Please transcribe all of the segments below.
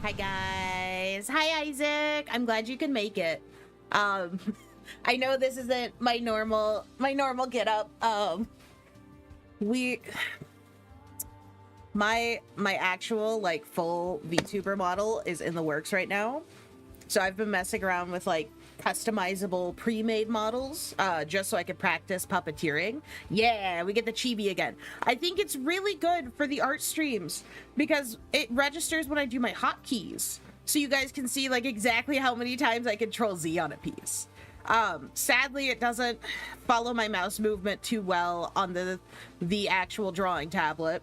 Hi guys. Hi Isaac. I'm glad you can make it. I know this isn't my normal get up. My actual like full VTuber model is in the works right now. So I've been messing around with like customizable pre-made models just so I could practice puppeteering. Yeah, we get the chibi again. I think it's really good for the art streams because it registers when I do my hotkeys. So you guys can see like exactly how many times I control Z on a piece. Sadly, it doesn't follow my mouse movement too well on the actual drawing tablet,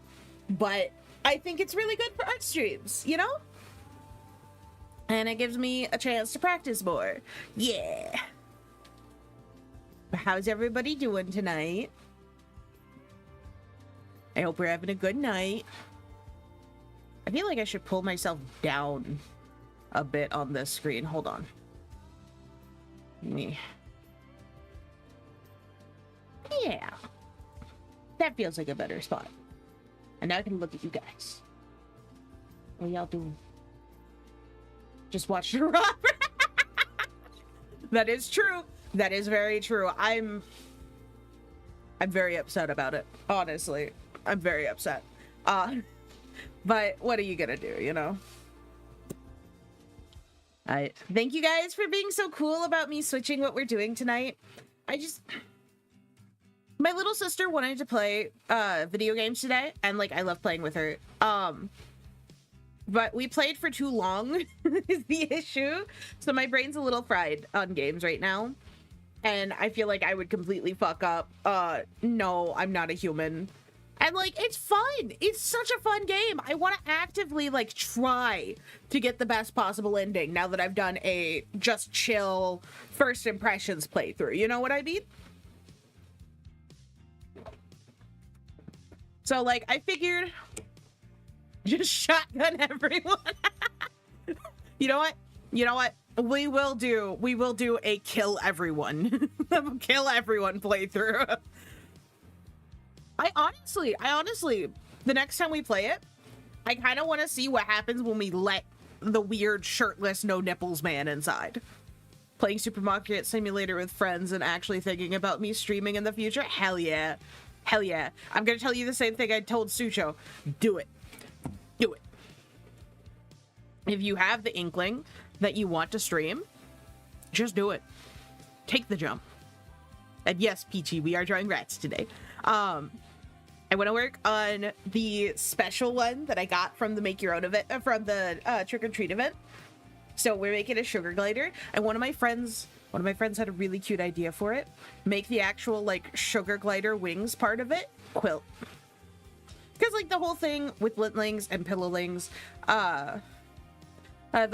but I think it's really good for art streams, you know? And it gives me a chance to practice more. Yeah. How's everybody doing tonight? I hope we're having a good night. I feel like I should pull myself down a bit on this screen. Hold on. Me. Yeah. That feels like a better spot. And now I can look at you guys. What y'all doing? Just watch the run. That is true. That is very true. I'm very upset about it. Honestly, I'm very upset. But what are you gonna do, you know? I thank you guys for being so cool about me switching what we're doing tonight. My little sister wanted to play video games today, and like I love playing with her. But we played for too long is the issue. So my brain's a little fried on games right now. And I feel like I would completely fuck up. No, I'm not a human. And like, it's fun. It's such a fun game. I want to actively like try to get the best possible ending now that I've done a just chill first impressions playthrough. You know what I mean? So like, I figured... just shotgun everyone. You know what? We will do a kill everyone. Kill everyone playthrough. I honestly, the next time we play it, I kind of want to see what happens when we let the weird shirtless no nipples man inside. Playing Supermarket Simulator with friends and actually thinking about me streaming in the future? Hell yeah. Hell yeah. I'm gonna tell you the same thing I told Sucho. Do it. Do it. If you have the inkling that you want to stream, just do it. Take the jump. And yes, Peachy, we are drawing rats today. I want to work on the special one that I got from the Make Your Own event, from the Trick or Treat event. So we're making a sugar glider, and one of my friends had a really cute idea for it. Make the actual like sugar glider wings part of it quilt. Because, like, the whole thing with lintlings and pillowlings, the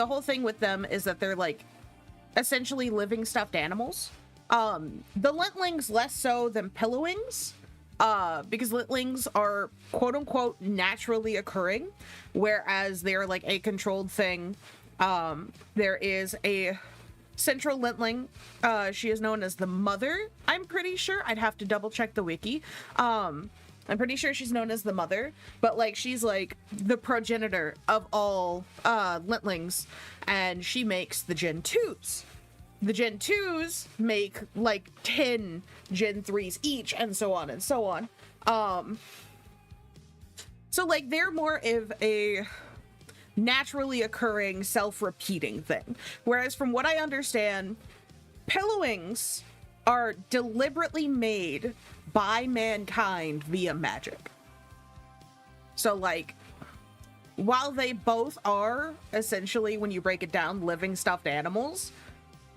whole thing with them is that they're, like, essentially living stuffed animals. The lintlings less so than pillowings, because lintlings are, quote-unquote, naturally occurring, whereas they're, like, a controlled thing. There is a central lintling. She is known as the mother, I'm pretty sure. I'd have to double-check the wiki. I'm pretty sure she's known as the mother, but like she's like the progenitor of all lintlings, and she makes the Gen 2s. The Gen 2s make like 10 Gen 3s each, and so on and so on. So like they're more of a naturally occurring, self-repeating thing. Whereas from what I understand, pillowings are deliberately made by mankind via magic. So like, while they both are essentially, when you break it down, living stuffed animals,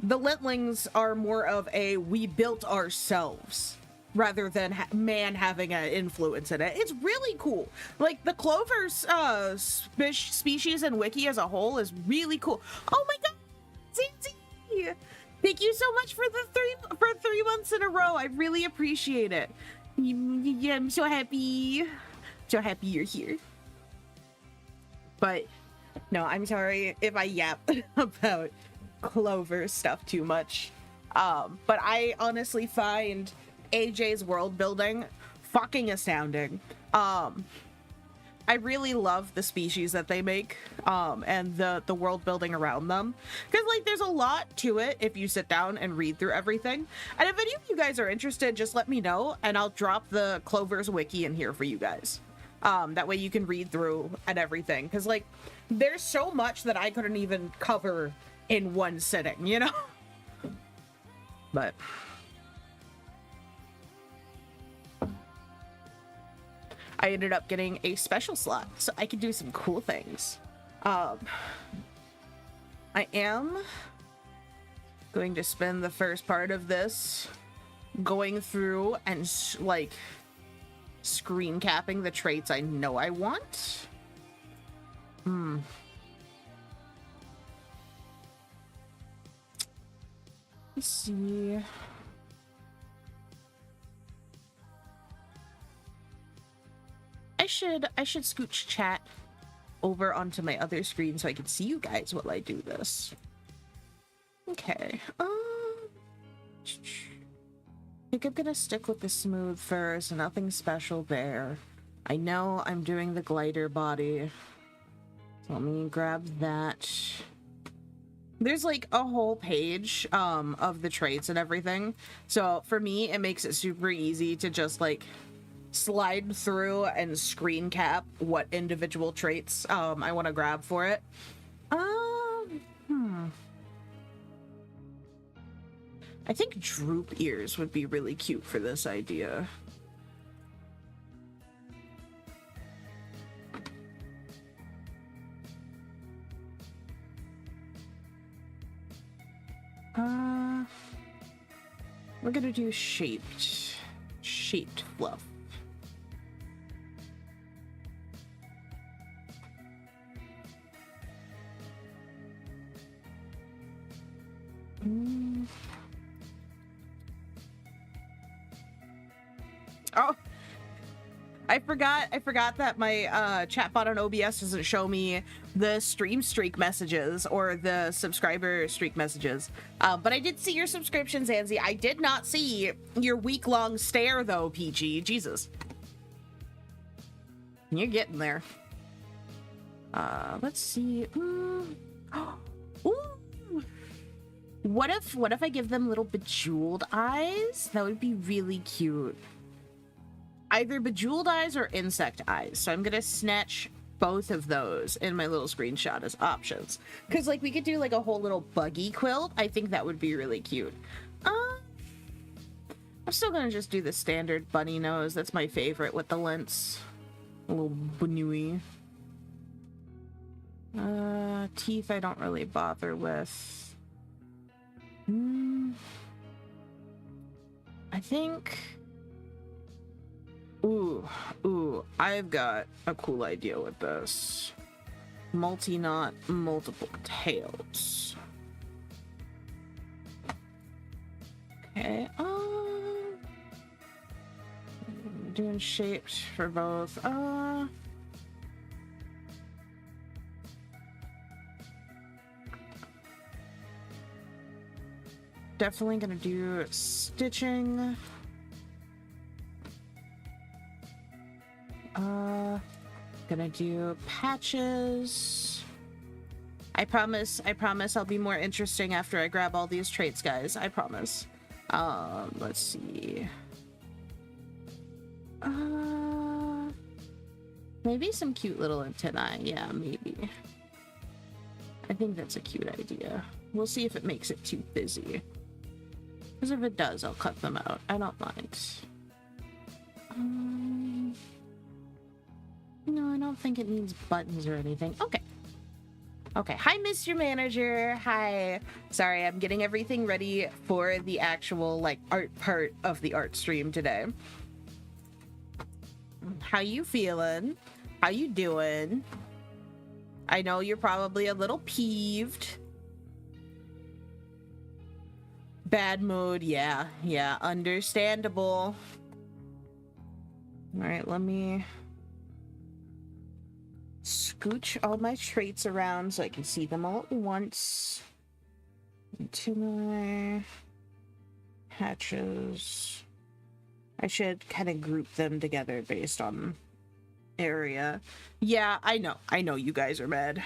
the lintlings are more of a we built ourselves rather than man having an influence in it. It's really cool. Like the Cloverse species and wiki as a whole is really cool. Oh my god, Zinzi! Thank you so much for the 3 months in a row. I really appreciate it. Yeah, I'm so happy. So happy you're here. But no, I'm sorry if I yap about Clover stuff too much. But I honestly find AJ's world building fucking astounding. I really love the species that they make, and the world building around them, because like there's a lot to it if you sit down and read through everything. And if any of you guys are interested, just let me know and I'll drop the Cloverse wiki in here for you guys. That way you can read through and everything, because like there's so much that I couldn't even cover in one sitting, you know. But I ended up getting a special slot so I could do some cool things. I am going to spend the first part of this going through and like screen capping the traits I know I want. Let's see. I should scooch chat over onto my other screen so I can see you guys while I do this. Okay. I think I'm gonna stick with the smooth first. Nothing special there. I know I'm doing the glider body. So let me grab that. There's like a whole page of the traits and everything. So for me, it makes it super easy to just like slide through and screen cap what individual traits I want to grab for it. I think droop ears would be really cute for this idea. We're gonna do shaped fluff. Oh, I forgot that my chatbot on OBS doesn't show me the stream streak messages or the subscriber streak messages. But I did see your subscription, Zanzi. I did not see your week-long stare, though, PG. Jesus. You're getting there. Let's see. Ooh. What if I give them little bejeweled eyes? That would be really cute. Either bejeweled eyes or insect eyes. So I'm gonna snatch both of those in my little screenshot as options. Because like we could do like a whole little buggy quilt. I think that would be really cute. I'm still gonna just do the standard bunny nose. That's my favorite with the lens. A little bunny. Teeth I don't really bother with. I think... Ooh, I've got a cool idea with this. Multi-knot, multiple tails. Okay, doing shaped for both. Definitely gonna do stitching. Gonna do patches. I promise I'll be more interesting after I grab all these traits, guys. I promise. Let's see. Maybe some cute little antennae. Yeah, maybe. I think that's a cute idea. We'll see if it makes it too busy. Because if it does, I'll cut them out. I don't mind. No, I don't think it needs buttons or anything. Okay. Okay. Hi, Mr. Manager. Hi. Sorry, I'm getting everything ready for the actual, like, art part of the art stream today. How you feeling? How you doing? I know you're probably a little peeved. Bad mood. Yeah, understandable. All right, let me scooch all my traits around so I can see them all at once. Into my hatches. I should kind of group them together based on area. Yeah, I know you guys are mad.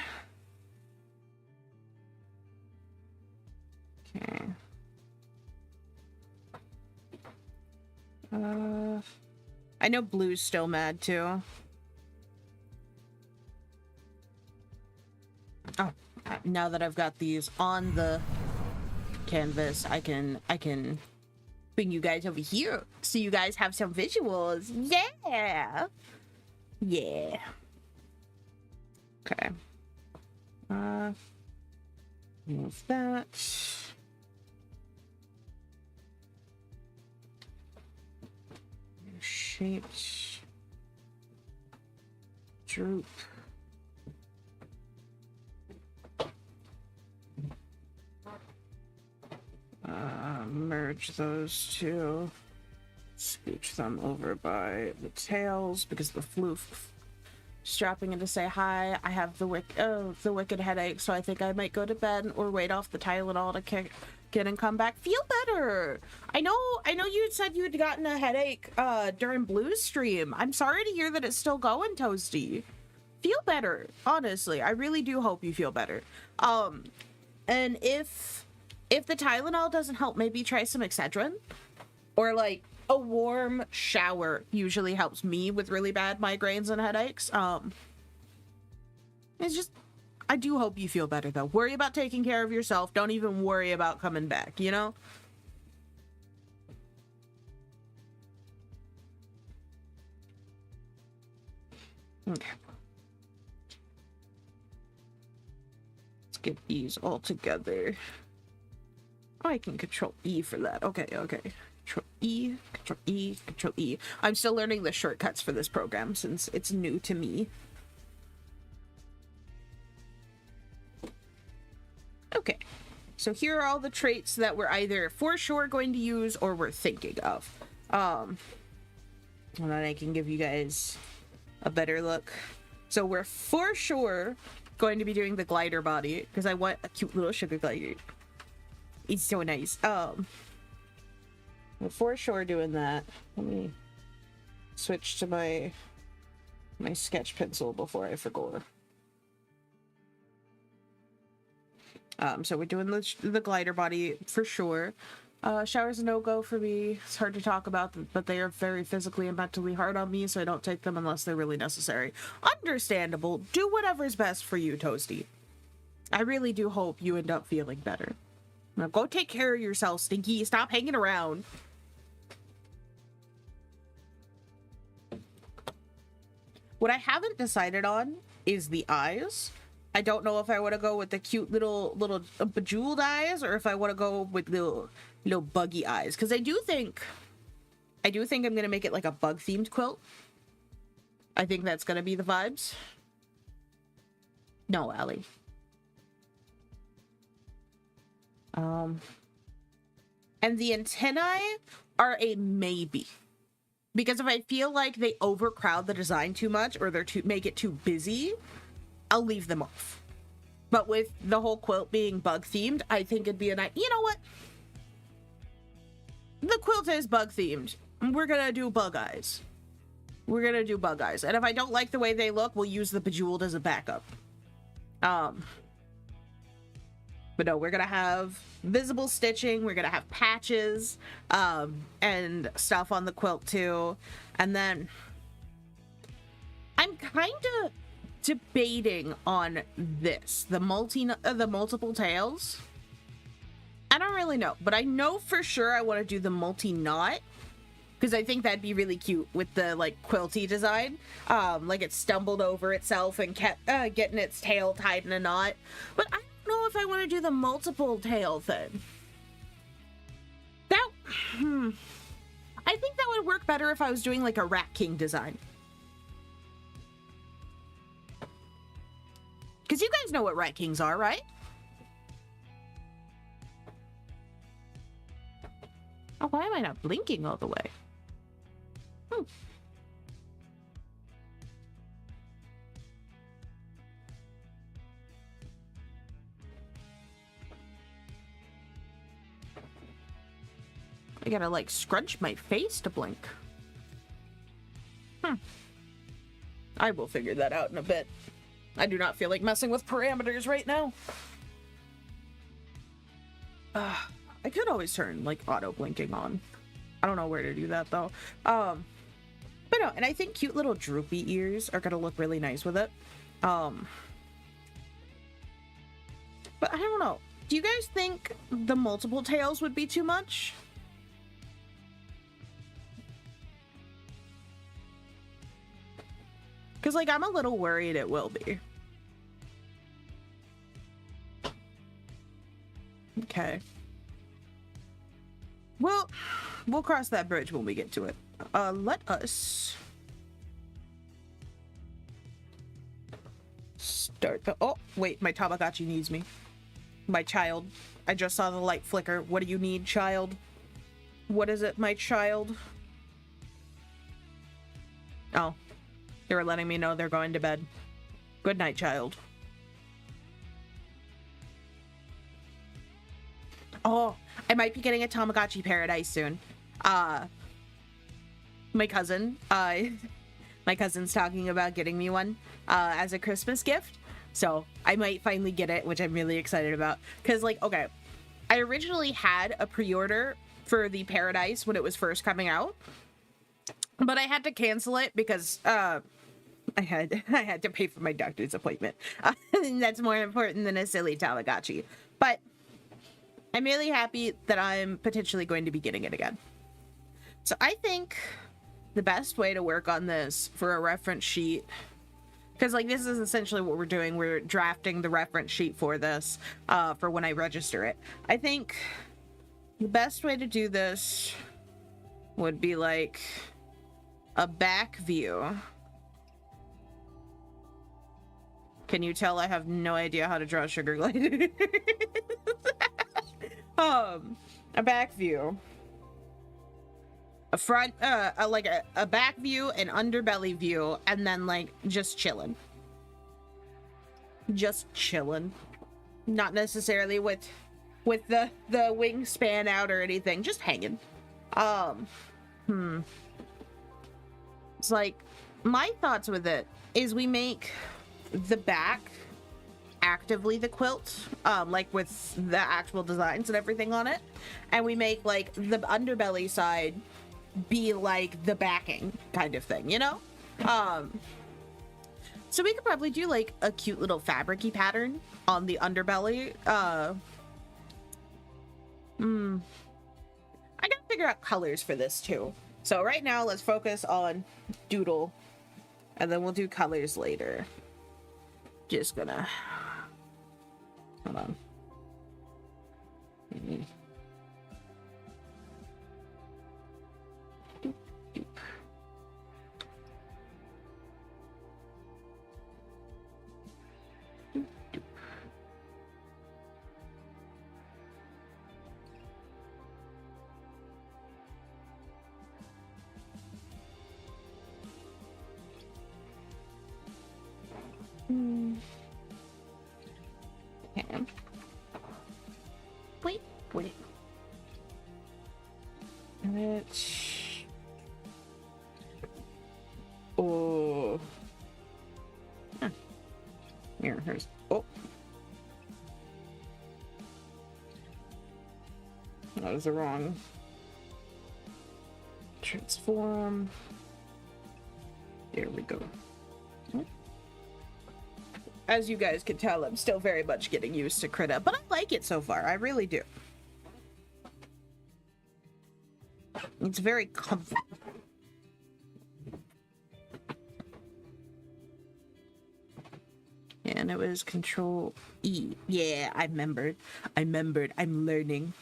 Okay. I know Blue's still mad too. Oh, now that I've got these on the canvas, I can bring you guys over here so you guys have some visuals. Yeah. Yeah. Okay. Move that. Shaped. Droop. Merge those two. Scooch them over by the tails because the floof. Strapping in to say hi. I have the wicked headache, so I think I might go to bed or wait off the Tylenol to kick and come back. Feel better. I know you said you had gotten a headache during Blue's stream. I'm sorry to hear that it's still going, Toasty. Feel better. Honestly, I really do hope you feel better. And if the Tylenol doesn't help, maybe try some Excedrin or like a warm shower usually helps me with really bad migraines and headaches. It's just, I do hope you feel better though. Worry about taking care of yourself. Don't even worry about coming back, you know? Okay. Let's get these all together. Oh, I can control E for that. Okay. Control E, Control E, Control E. I'm still learning the shortcuts for this program since it's new to me. Okay, so here are all the traits that we're either for sure going to use or we're thinking of. And then I can give you guys a better look. So we're for sure going to be doing the glider body because I want a cute little sugar glider. It's so nice. We're for sure doing that. Let me switch to my sketch pencil before I forget. So we're doing the glider body for sure. Showers a no-go for me. It's hard to talk about, but they are very physically and mentally hard on me, so I don't take them unless they're really necessary. Understandable. Do whatever's best for you, Toasty. I really do hope you end up feeling better. Now go take care of yourself, Stinky. Stop hanging around. What I haven't decided on is the eyes. I don't know if I want to go with the cute little bejeweled eyes or if I want to go with little buggy eyes. Because I do think I'm going to make it like a bug themed quilt. I think that's going to be the vibes. No, Allie. And the antennae are a maybe. Because if I feel like they overcrowd the design too much or make it too busy, I'll leave them off. But with the whole quilt being bug themed, I think it'd be a nice, you know what? The quilt is bug themed. We're gonna do bug eyes. We're gonna do bug eyes. And if I don't like the way they look, we'll use the bejeweled as a backup. But no, we're gonna have visible stitching, we're gonna have patches, and stuff on the quilt too. And then I'm kind of debating on this, the multiple tails. I don't really know, but I know for sure I want to do the multi-knot because I think that'd be really cute with the like quilty design. Like it stumbled over itself and kept getting its tail tied in a knot. But I don't know if I want to do the multiple tail thing. I think that would work better if I was doing like a Rat King design. Because you guys know what Rat Kings are, right? Oh, why am I not blinking all the way? I gotta like scrunch my face to blink. I will figure that out in a bit. I do not feel like messing with parameters right now. I could always turn, like, auto blinking on. I don't know where to do that, though. But no, and I think cute little droopy ears are gonna look really nice with it. But I don't know. Do you guys think the multiple tails would be too much? Because, like, I'm a little worried it will be. Okay. Well, we'll cross that bridge when we get to it. Let us start the... Oh, wait, my Tamagotchi needs me. My child. I just saw the light flicker. What do you need, child? What is it, my child? Oh. They were letting me know they're going to bed. Good night, child. Oh, I might be getting a Tamagotchi paradise soon. My cousin, my cousin's talking about getting me one as a Christmas gift. So I might finally get it, which I'm really excited about. Because, like, okay, I originally had a pre-order for the paradise when it was first coming out. But I had to cancel it because I had to pay for my doctor's appointment. And that's more important than a silly Tamagotchi. But I'm really happy that I'm potentially going to be getting it again. So I think the best way to work on this for a reference sheet, because, like, this is essentially what we're doing. We're drafting the reference sheet for this for when I register it. I think the best way to do this would be like a back view. Can you tell I have no idea how to draw a sugar glider? A back view, a front, like a back view, an underbelly view, and then, like, just chilling. Just chilling. Not necessarily with the wingspan out or anything, just hanging. It's like, my thoughts with it is we make the back actively the quilt, like with the actual designs and everything on it, and we make, like, the underbelly side be like the backing kind of thing, you know? So we could probably do, like, a cute little fabric-y pattern on the underbelly. I gotta figure out colors for this too. So right now, let's focus on doodle, and then we'll do colors later. Just gonna... Hold on. Okay. Wait. Let's... Oh. Huh. Here's... Oh. That was the wrong... Transform. There we go. As you guys can tell, I'm still very much getting used to Krita, but I like it so far. I really do. It's very comfortable. And it was Control E. Yeah, I remembered. I'm learning.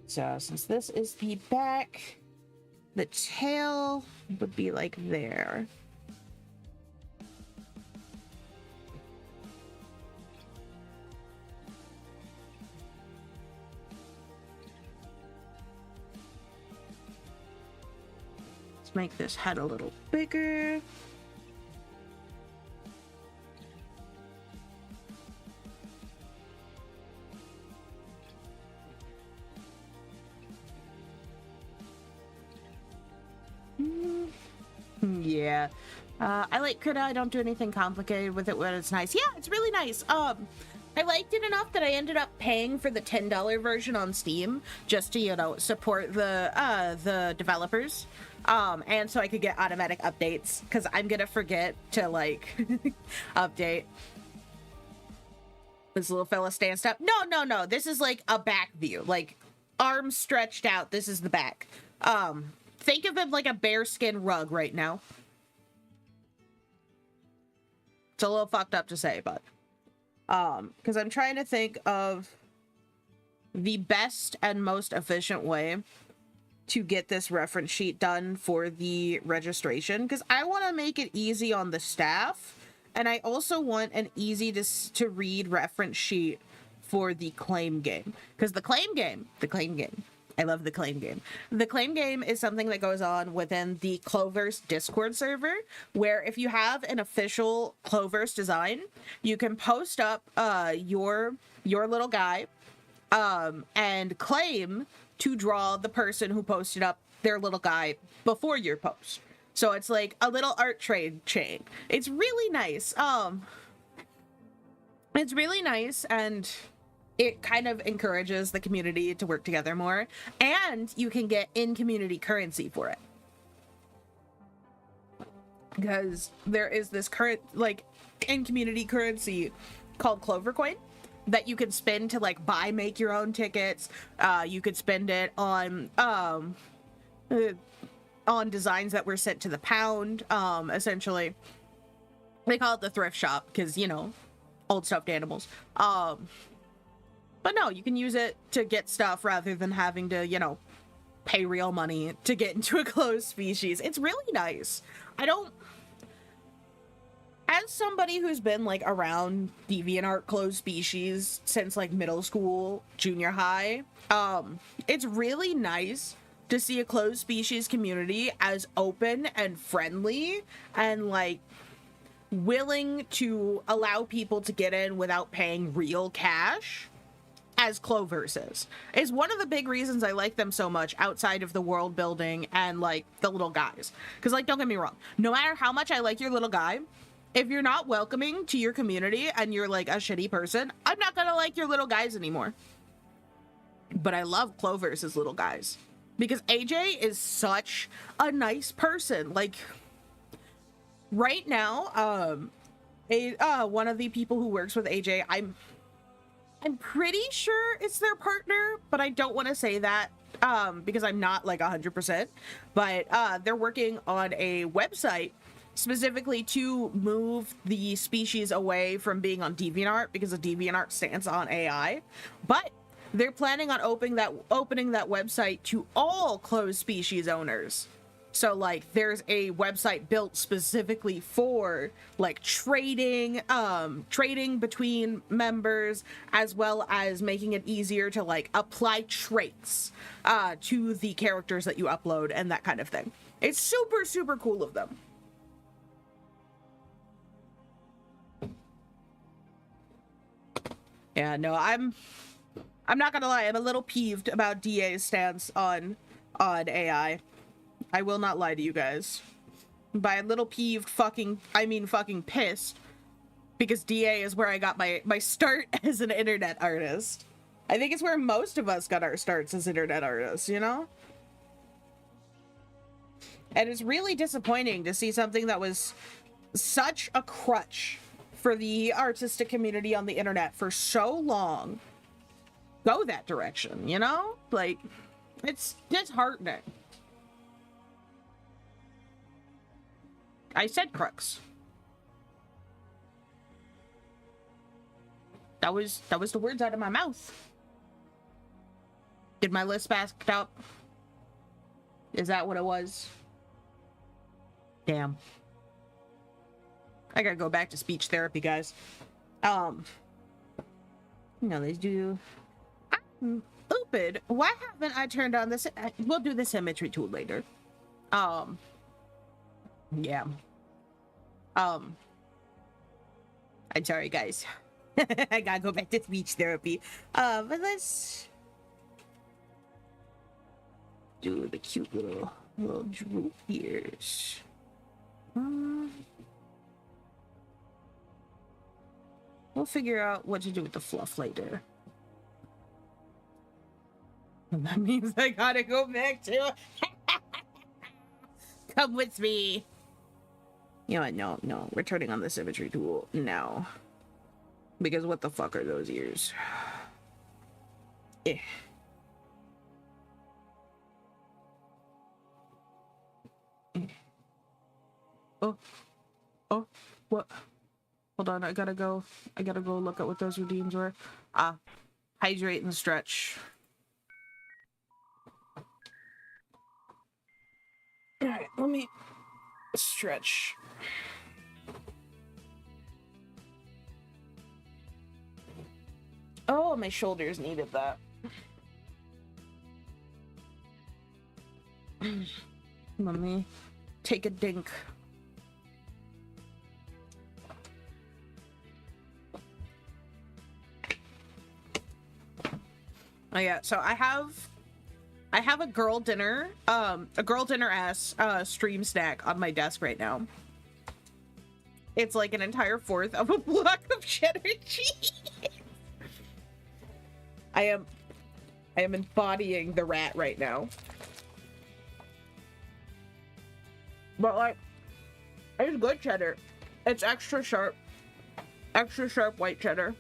So since this is the back, the tail would be like there. Let's make this head a little bigger. Yeah, I like Krita. I don't do anything complicated with it when it's nice. Yeah, it's really nice. I liked it enough that I ended up paying for the $10 version on Steam just to, you know, support the developers. And so I could get automatic updates, because I'm gonna forget to, like, update. This little fella stands up. No. This is, like, a back view. Like, arms stretched out. This is the back. Think of it like a bearskin rug right now. It's a little fucked up to say, but... because I'm trying to think of the best and most efficient way to get this reference sheet done for the registration, because I want to make it easy on the staff, and I also want an easy to read reference sheet for the claim game, because the claim game, I love the claim game. The claim game is something that goes on within the Cloverse Discord server, where if you have an official Cloverse design, you can post up your little guy and claim to draw the person who posted up their little guy before your post. So it's like a little art trade chain. It's really nice. It's really nice, and it kind of encourages the community to work together more, and you can get in-community currency for it. Because there is this current, like, in-community currency called Clover Coin that you can spend to, like, make your own tickets. You could spend it on designs that were sent to the pound, essentially. They call it the thrift shop, because, you know, old stuffed animals. But no, you can use it to get stuff rather than having to, you know, pay real money to get into a closed species. It's really nice. As somebody who's been, like, around DeviantArt closed species since, like, middle school, junior high, it's really nice to see a closed species community as open and friendly and, like, willing to allow people to get in without paying real cash as Cloverse is one of the big reasons I like them so much, outside of the world building and, like, the little guys. Because, like, don't get me wrong, no matter how much I like your little guy, if you're not welcoming to your community and you're, like, a shitty person, I'm not gonna like your little guys anymore. But I love Cloverse's little guys, because AJ is such a nice person. Like, right now, one of the people who works with AJ, I'm pretty sure it's their partner, but I don't want to say that because I'm not, like, 100%. But they're working on a website specifically to move the species away from being on DeviantArt, because the DeviantArt stands on AI. But they're planning on opening that website to all closed species owners. So, like, there's a website built specifically for, like, trading between members, as well as making it easier to, like, apply traits to the characters that you upload and that kind of thing. It's super, super cool of them. Yeah, no, I'm not gonna lie, I'm a little peeved about DA's stance on AI. I will not lie to you guys. By a little peeved, I mean fucking pissed. Because DA is where I got my start as an internet artist. I think it's where most of us got our starts as internet artists, you know? And it's really disappointing to see something that was such a crutch for the artistic community on the internet for so long go that direction, you know? Like, it's disheartening. I said crux. That was the words out of my mouth. Did my lisp act up? Is that what it was? Damn. I gotta go back to speech therapy, guys. You know, let's do... I'm stupid. Why haven't I turned on this? We'll do the symmetry tool later. Yeah. I'm sorry, guys. I gotta go back to speech therapy. But let's do the cute little droop ears. We'll figure out what to do with the fluff later. And that means I gotta go back to... Come with me. You know what? No, no. We're turning on the symmetry tool now. Because what the fuck are those ears? Eh. Oh. Oh. What? Hold on. I gotta go look at what those redeems were. Ah. Hydrate and stretch. Alright, let me stretch. Oh, my shoulders needed that. Let me take a dink. Oh yeah, so I have a girl dinner ass stream snack on my desk right now. It's like an entire fourth of a block of cheddar cheese. I am embodying the rat right now. But like, it's good cheddar. It's extra sharp white cheddar.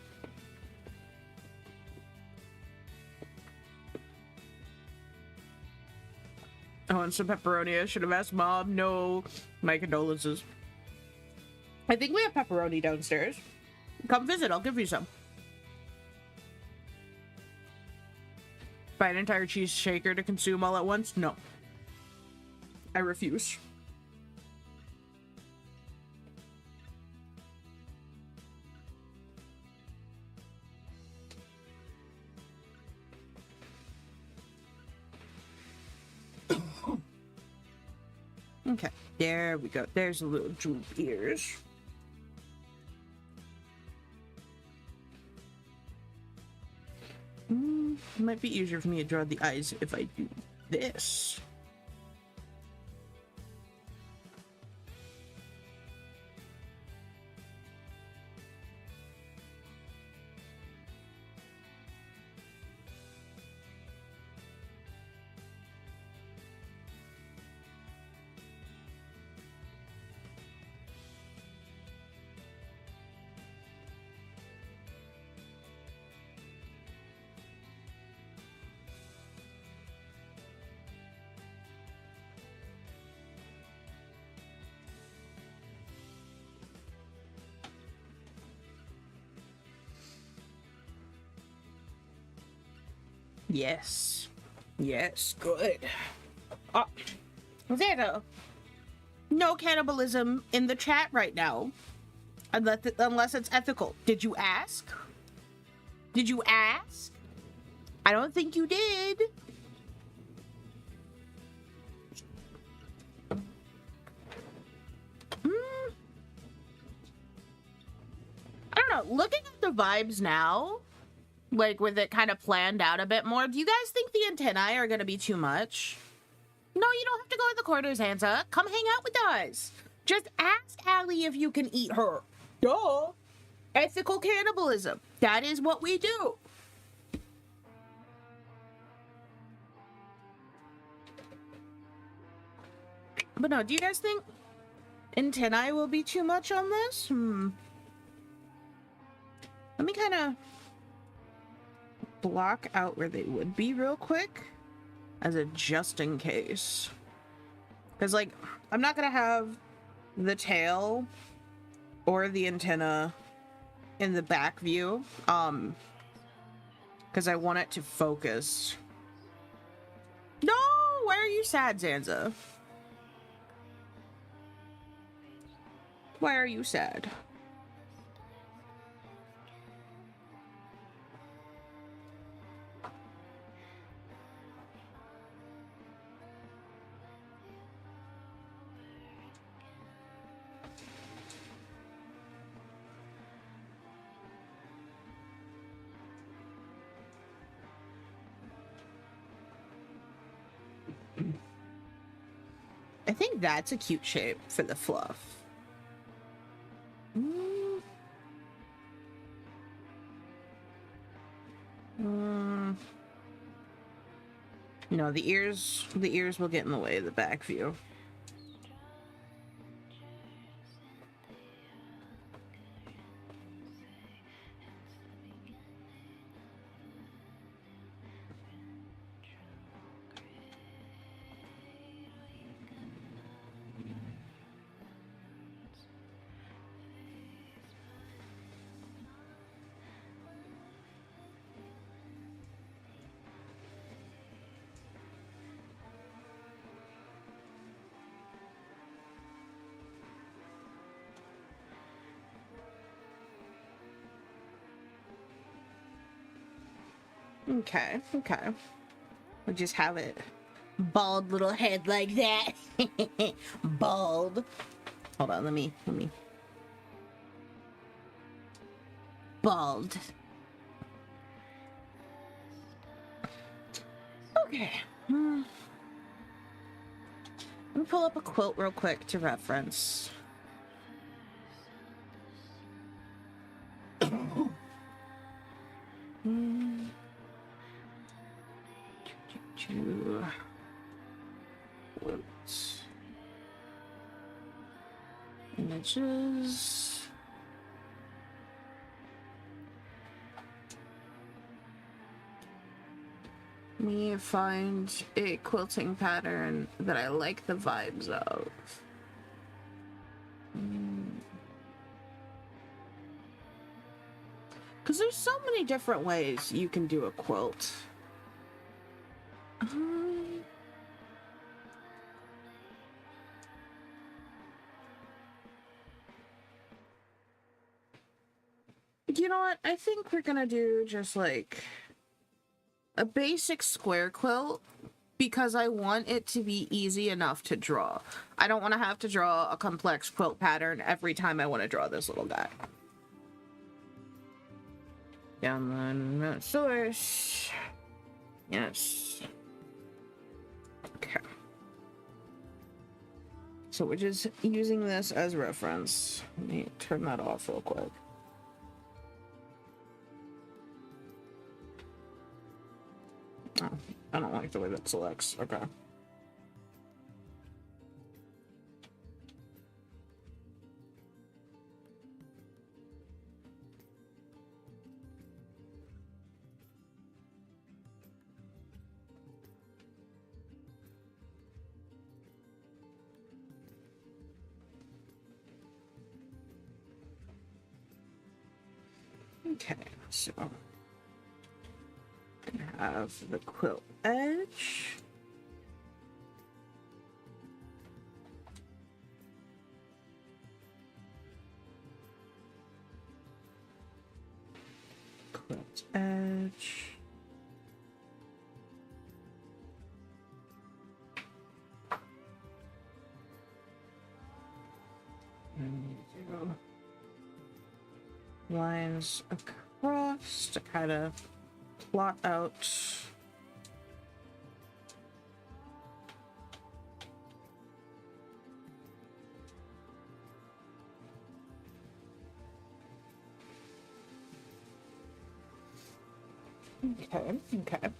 Oh, and some pepperoni. I should have asked Mom. No, my condolences. I think we have pepperoni downstairs. Come visit, I'll give you some. Buy an entire cheese shaker to consume all at once? No. I refuse. Okay, there we go. There's a little droop ears. It might be easier for me to draw the eyes if I do this. Yes. Yes, good. Xana, no cannibalism in the chat right now. Unless it's ethical. Did you ask? Did you ask? I don't think you did. I don't know. Looking at the vibes now, like with it kind of planned out a bit more, do you guys think the antennae are going to be too much? No, you don't have to go in the corners, Hansa. Come hang out with us. Just ask Allie if you can eat her. Duh. Ethical cannibalism. That is what we do. But no, do you guys think antennae will be too much on this? Let me kind of block out where they would be real quick as a just in case. Because, like, I'm not going to have the tail or the antenna in the back view. Because I want it to focus. No! Why are you sad, Zanza? Why are you sad? I think that's a cute shape for the fluff. No, the ears will get in the way of the back view. Okay, okay. We'll just have it bald little head like that. Bald. Hold on, let me. Bald. Okay. Let me pull up a quote real quick to reference. Quotes. Images. Let me find a quilting pattern that I like the vibes of. Because there's so many different ways you can do a quilt. You know what? I think we're gonna do just like a basic square quilt because I want it to be easy enough to draw. I don't want to have to draw a complex quilt pattern every time I want to draw this little guy. Download source. Yes. Okay. So we're just using this as reference. Let me turn that off real quick. Oh, I don't like the way that selects. Okay. Okay, so I have the quilt edge. Quilt edge. And do lines across to kind of plot out okay.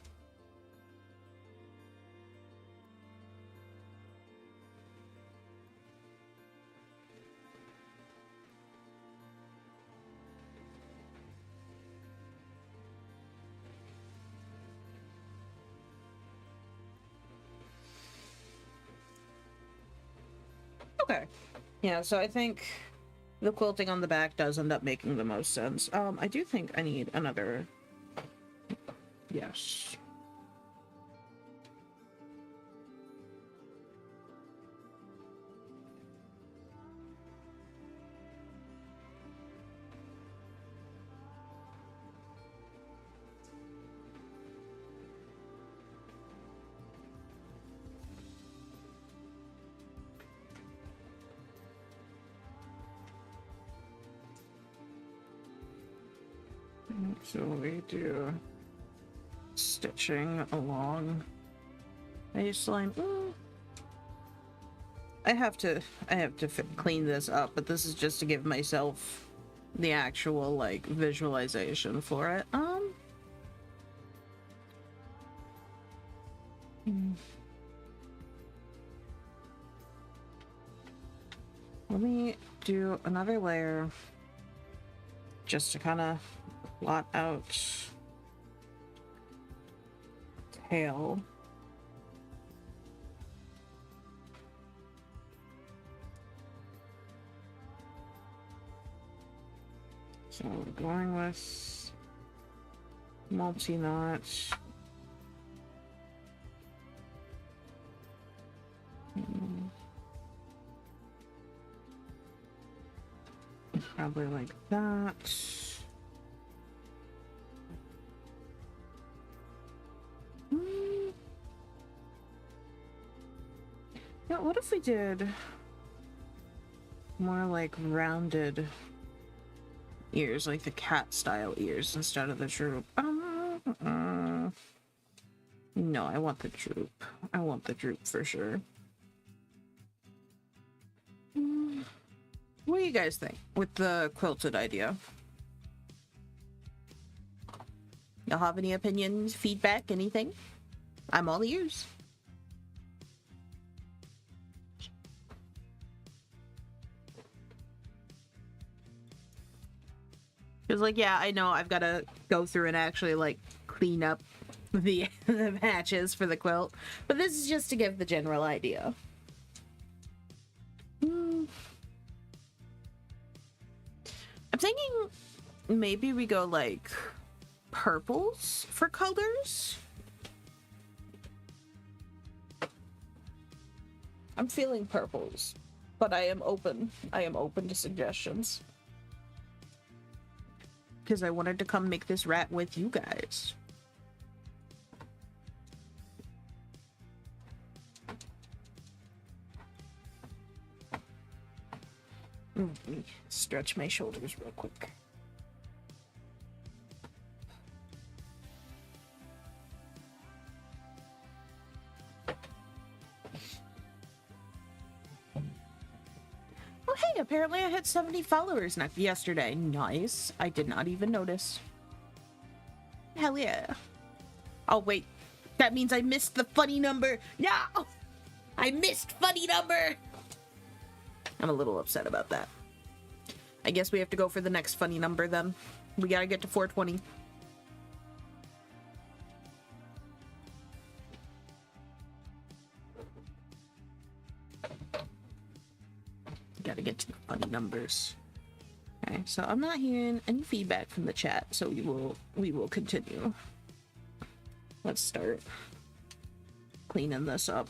Okay. Yeah, so I think the quilting on the back does end up making the most sense. I do think I need another. Yes. So we do stitching along baseline. I have to clean this up, but this is just to give myself the actual like visualization for it. Let me do another layer just to kind of blot out tail. So we're going with multi-knot. Probably like that. Yeah, what if we did more like rounded ears, like the cat style ears instead of the droop? No, I want the droop. I want the droop for sure. What do you guys think with the quilted idea? Y'all have any opinions, feedback, anything? I'm all ears. Because, like, yeah, I know I've got to go through and actually, like, clean up the patches for the quilt. But this is just to give the general idea. I'm thinking maybe we go, like, purples for colors. I'm feeling purples, but I am open. I am open to suggestions. Because I wanted to come make this rat with you guys. Let me stretch my shoulders real quick. Oh hey, apparently I hit 70 followers yesterday. Nice. I did not even notice. Hell yeah. Oh wait, that means I missed the funny number. No! I missed funny number! I'm a little upset about that. I guess we have to go for the next funny number then. We gotta get to 420. Gotta get to the funny numbers. Okay, so I'm not hearing any feedback from the chat, so we will continue. Let's start cleaning this up.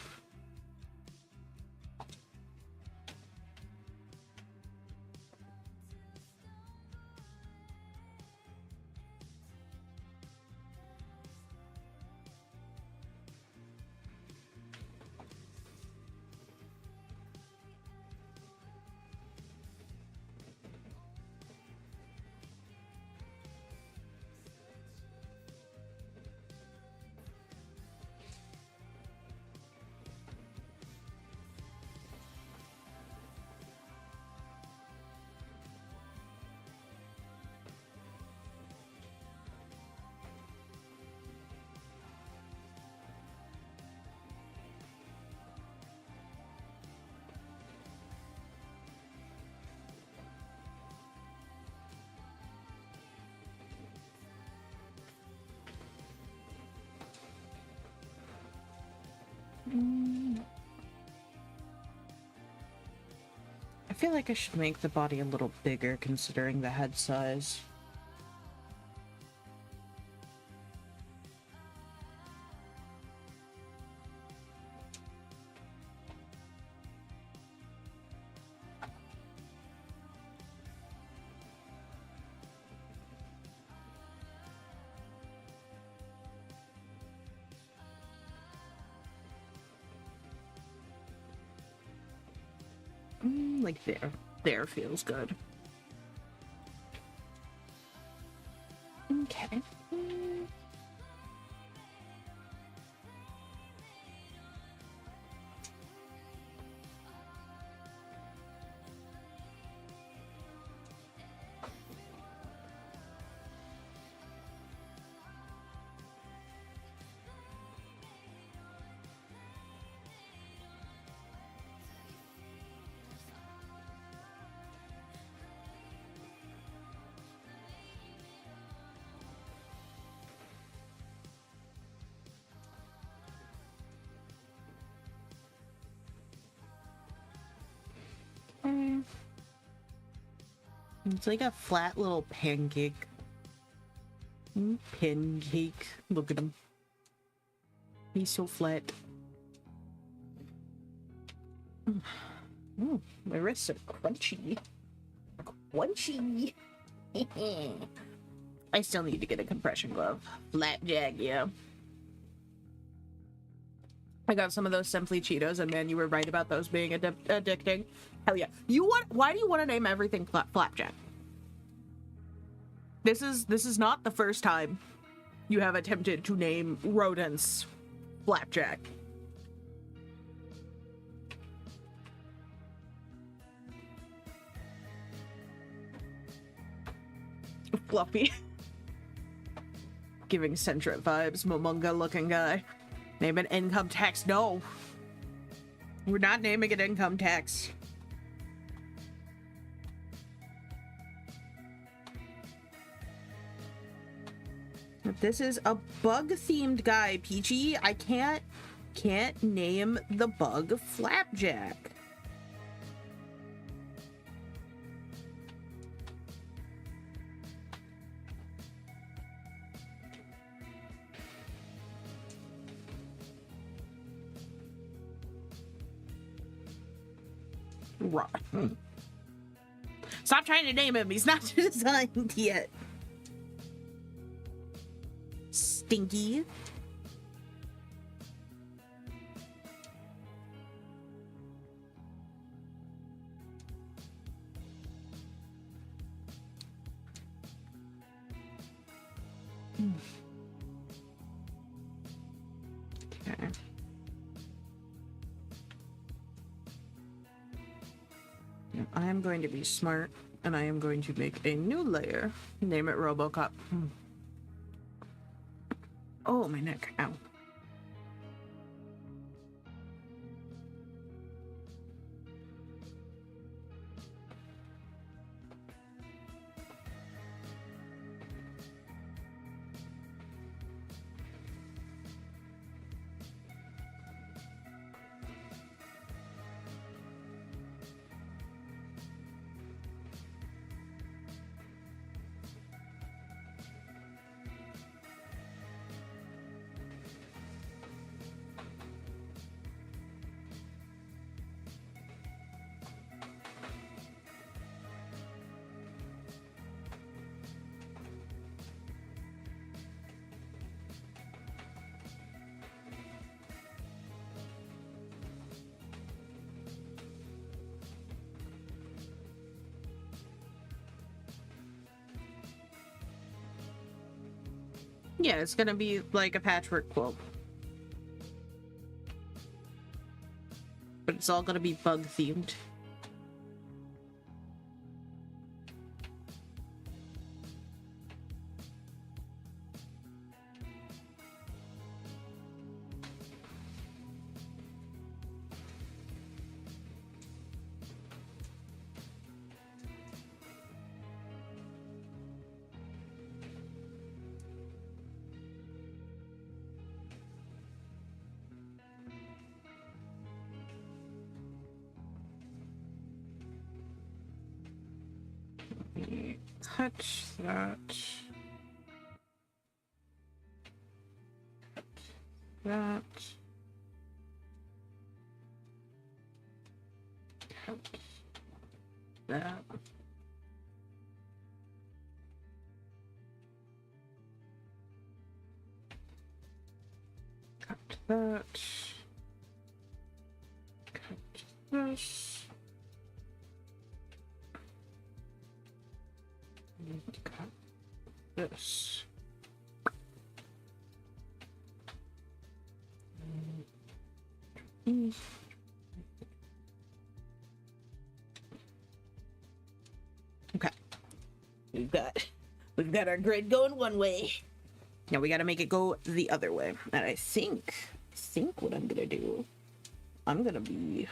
I feel like I should make the body a little bigger considering the head size. Like there feels good. Okay. It's like a flat little pancake. Pancake. Look at him. He's so flat. Oh, my wrists are crunchy. Crunchy. I still need to get a compression glove. Flapjack, yeah. I got some of those Simply Cheetos, and man, you were right about those being addicting. Hell yeah. Why do you want to name everything Flapjack? This is not the first time you have attempted to name rodents Flapjack. Fluffy. Giving Centret vibes, Momonga looking guy. Name an income tax. No. We're not naming it income tax. This is a bug-themed guy, Peachy. I can't name the bug Flapjack. Right. Stop trying to name him. He's not designed yet. Stinky. Okay. I am going to be smart, and I am going to make a new layer. Name it RoboCop. Oh, my neck. Ow. Yeah, it's gonna be like a patchwork quilt. But it's all gonna be bug themed. Touch that. That. Touch that. Cut that. Cut this. Cut this. Okay. We've got our grid going one way. Now we gotta make it go the other way. And I think what I'm gonna do, I'm gonna be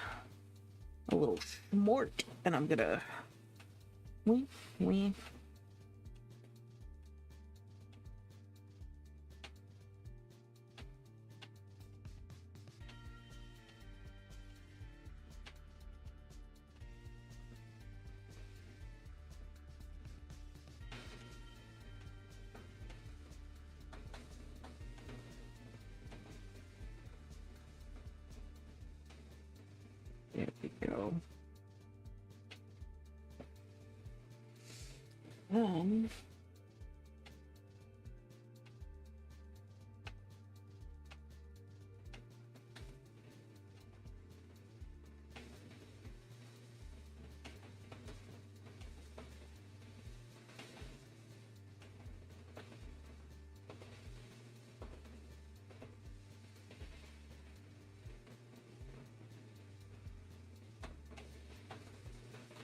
a little smart, and I'm gonna we go.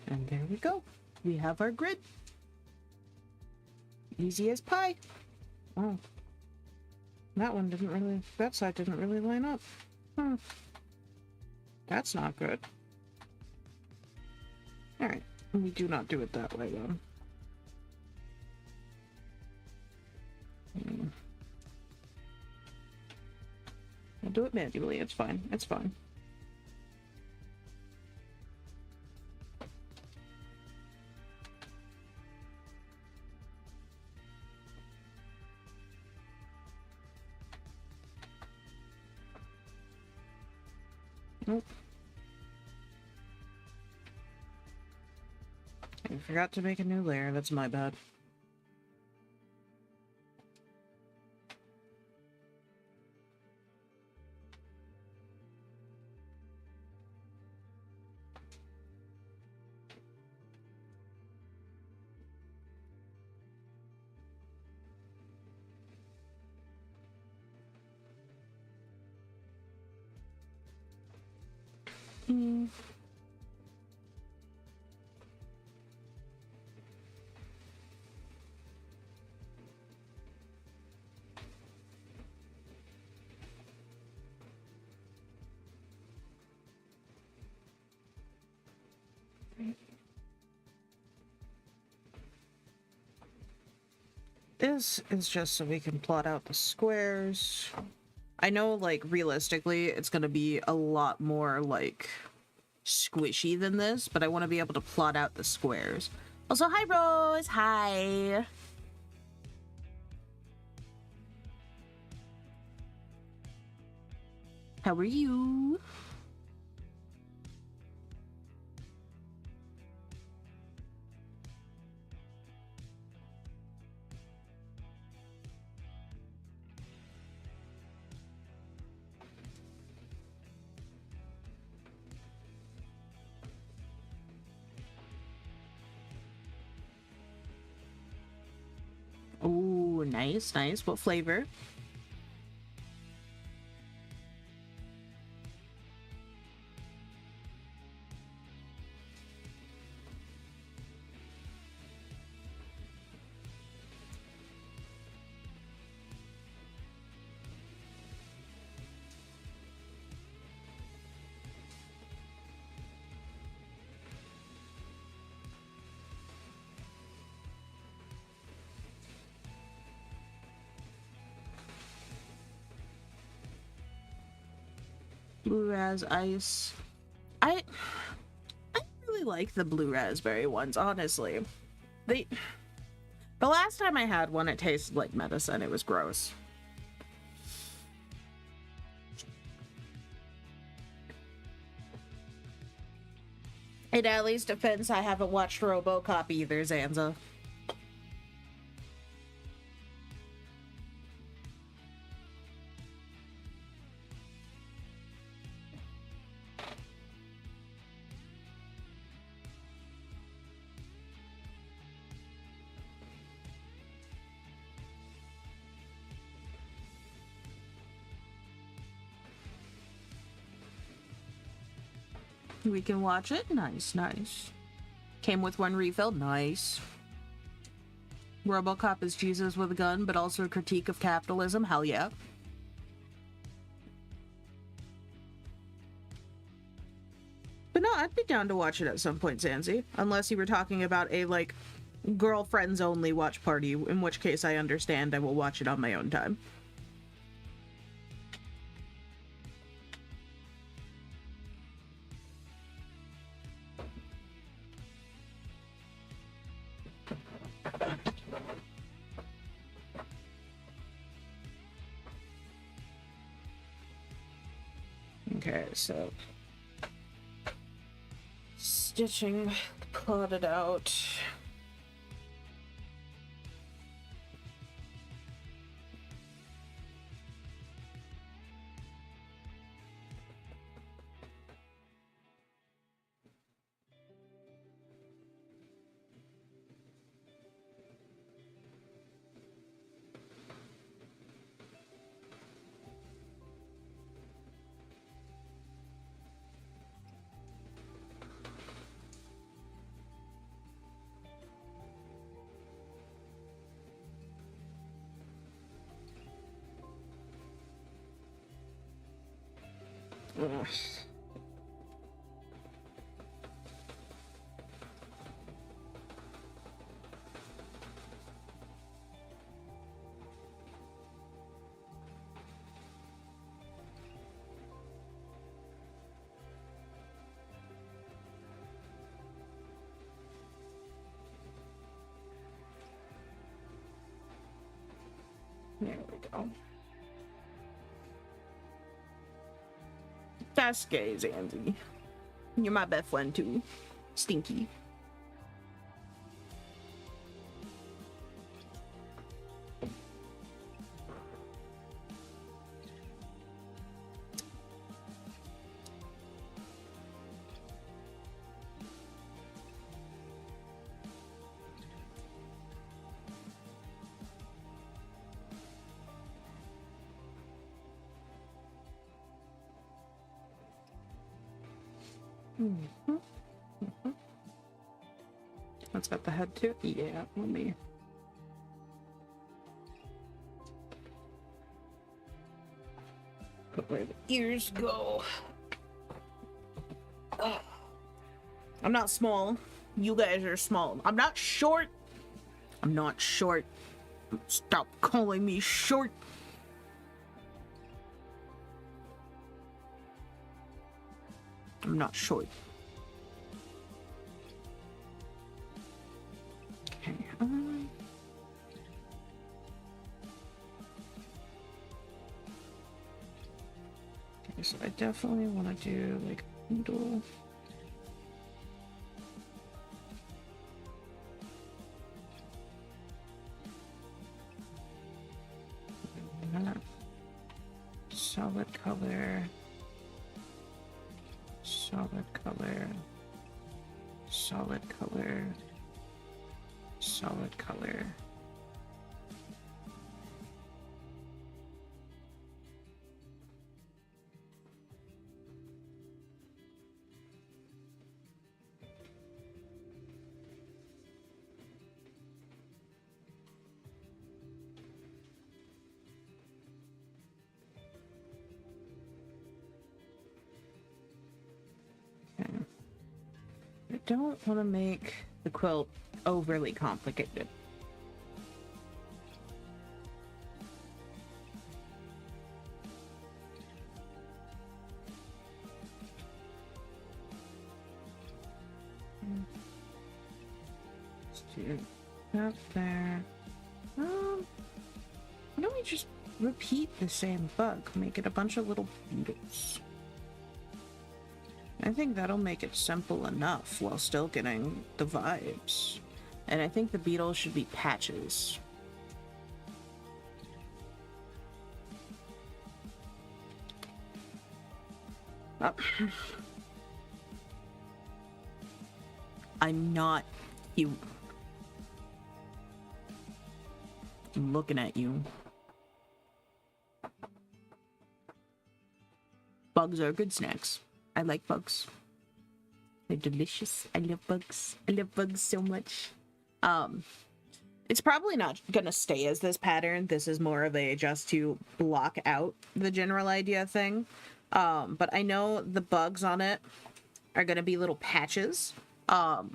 And there we go. We have our grid. Easy as pie. Oh. That one didn't really... That side didn't really line up. Hmm. That's not good. Alright. We do not do it that way, then. I'll do it manually. It's fine. It's fine. Nope. I forgot to make a new layer. That's my bad. This is just so we can plot out the squares. I know, like, realistically, it's gonna be a lot more, like, squishy than this, but I want to be able to plot out the squares. Also, hi, Rose! Hi! How are you? Oh, nice, nice. What flavor? Blue ras ice. I really like the blue raspberry ones, honestly. The last time I had one, it tasted like medicine. It was gross. In Allie's defense, I haven't watched RoboCop either, Zanza. We can watch it. Nice, nice. Came with one refill. Nice. RoboCop is Jesus with a gun, but also a critique of capitalism. Hell yeah. But no, I'd be down to watch it at some point, Zanzi. Unless you were talking about a, like, girlfriends only watch party, in which case I understand. I will watch it on my own time. Okay, so stitching plotted out. Ugh. There we go. That's gay, Zandy. You're my best friend too. Stinky. That's got the head too? Yeah, let me. Put where the ears go. Ugh. I'm not small. You guys are small. I'm not short. I'm not short. Stop calling me short. I'm not short. Okay. Okay, so I definitely want to do like a doodle. Solid color. Solid color. Solid color. Solid color. I don't want to make the quilt overly complicated. Let's do that there. Why don't we just repeat the same bug? Make it a bunch of little beetles. I think that'll make it simple enough while still getting the vibes. And I think the beetles should be patches. Oh. I'm not cute. I'm looking at you. Bugs are good snacks. I like bugs. They're delicious. I love bugs. I love bugs so much. It's probably not gonna stay as this pattern. This is more of a just to block out the general idea thing. But I know the bugs on it are gonna be little patches. So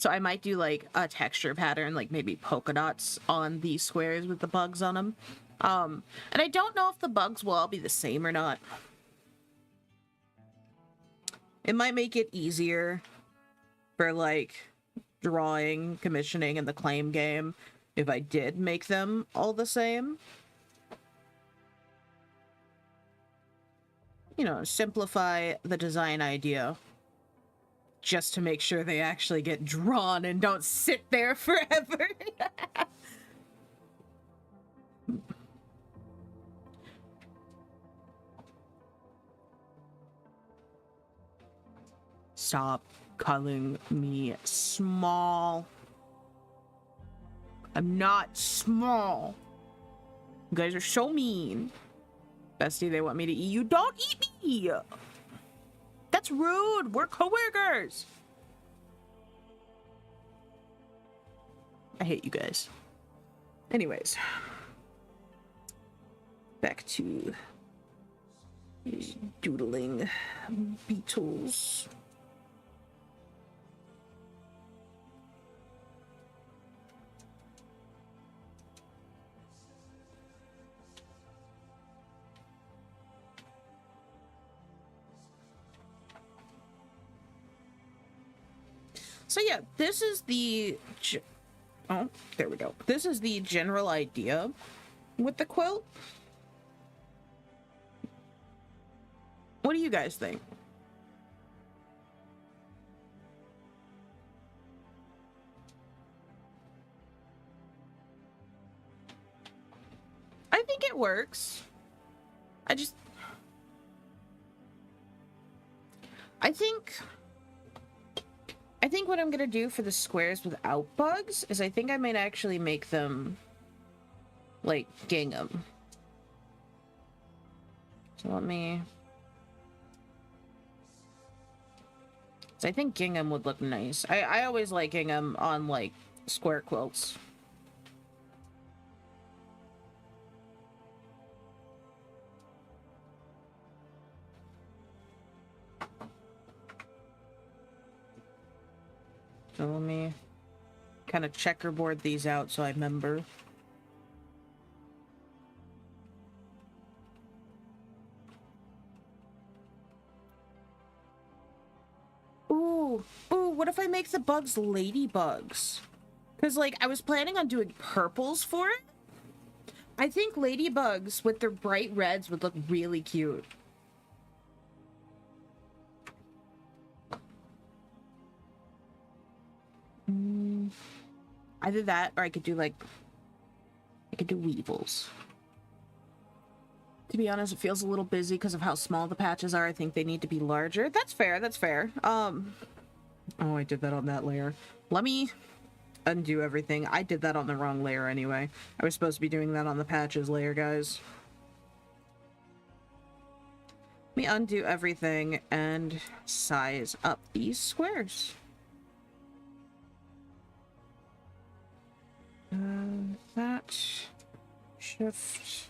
I might do like a texture pattern, like maybe polka dots on these squares with the bugs on them. And I don't know if the bugs will all be the same or not. It might make it easier for like drawing, commissioning, and the claim game if I did make them all the same. You know, simplify the design idea. just to make sure they actually get drawn and don't sit there forever. Stop calling me small. I'm not small. You guys are so mean. Bestie, they want me to eat you. Don't eat me! That's rude. We're coworkers. I hate you guys. Anyways. Back to doodling beetles. So yeah, this is the... Oh, there we go. This is the general idea with the quilt. What do you guys think? I think it works. I think what I'm gonna do for the squares without bugs is I think I might actually make them like gingham. So let me... So I think gingham would look nice. I always like gingham on like square quilts. So let me kind of checkerboard these out so I remember. Ooh, what if I make the bugs ladybugs? Because, like, I was planning on doing purples for it. I think ladybugs with their bright reds would look really cute. Either that, or I could do, like... I could do weevils. To be honest, it feels a little busy because of how small the patches are. I think they need to be larger. That's fair, that's fair. Oh, I did that on that layer. Let me undo everything. I did that on the wrong layer anyway. I was supposed to be doing that on the patches layer, guys. Let me undo everything and size up these squares. That shift.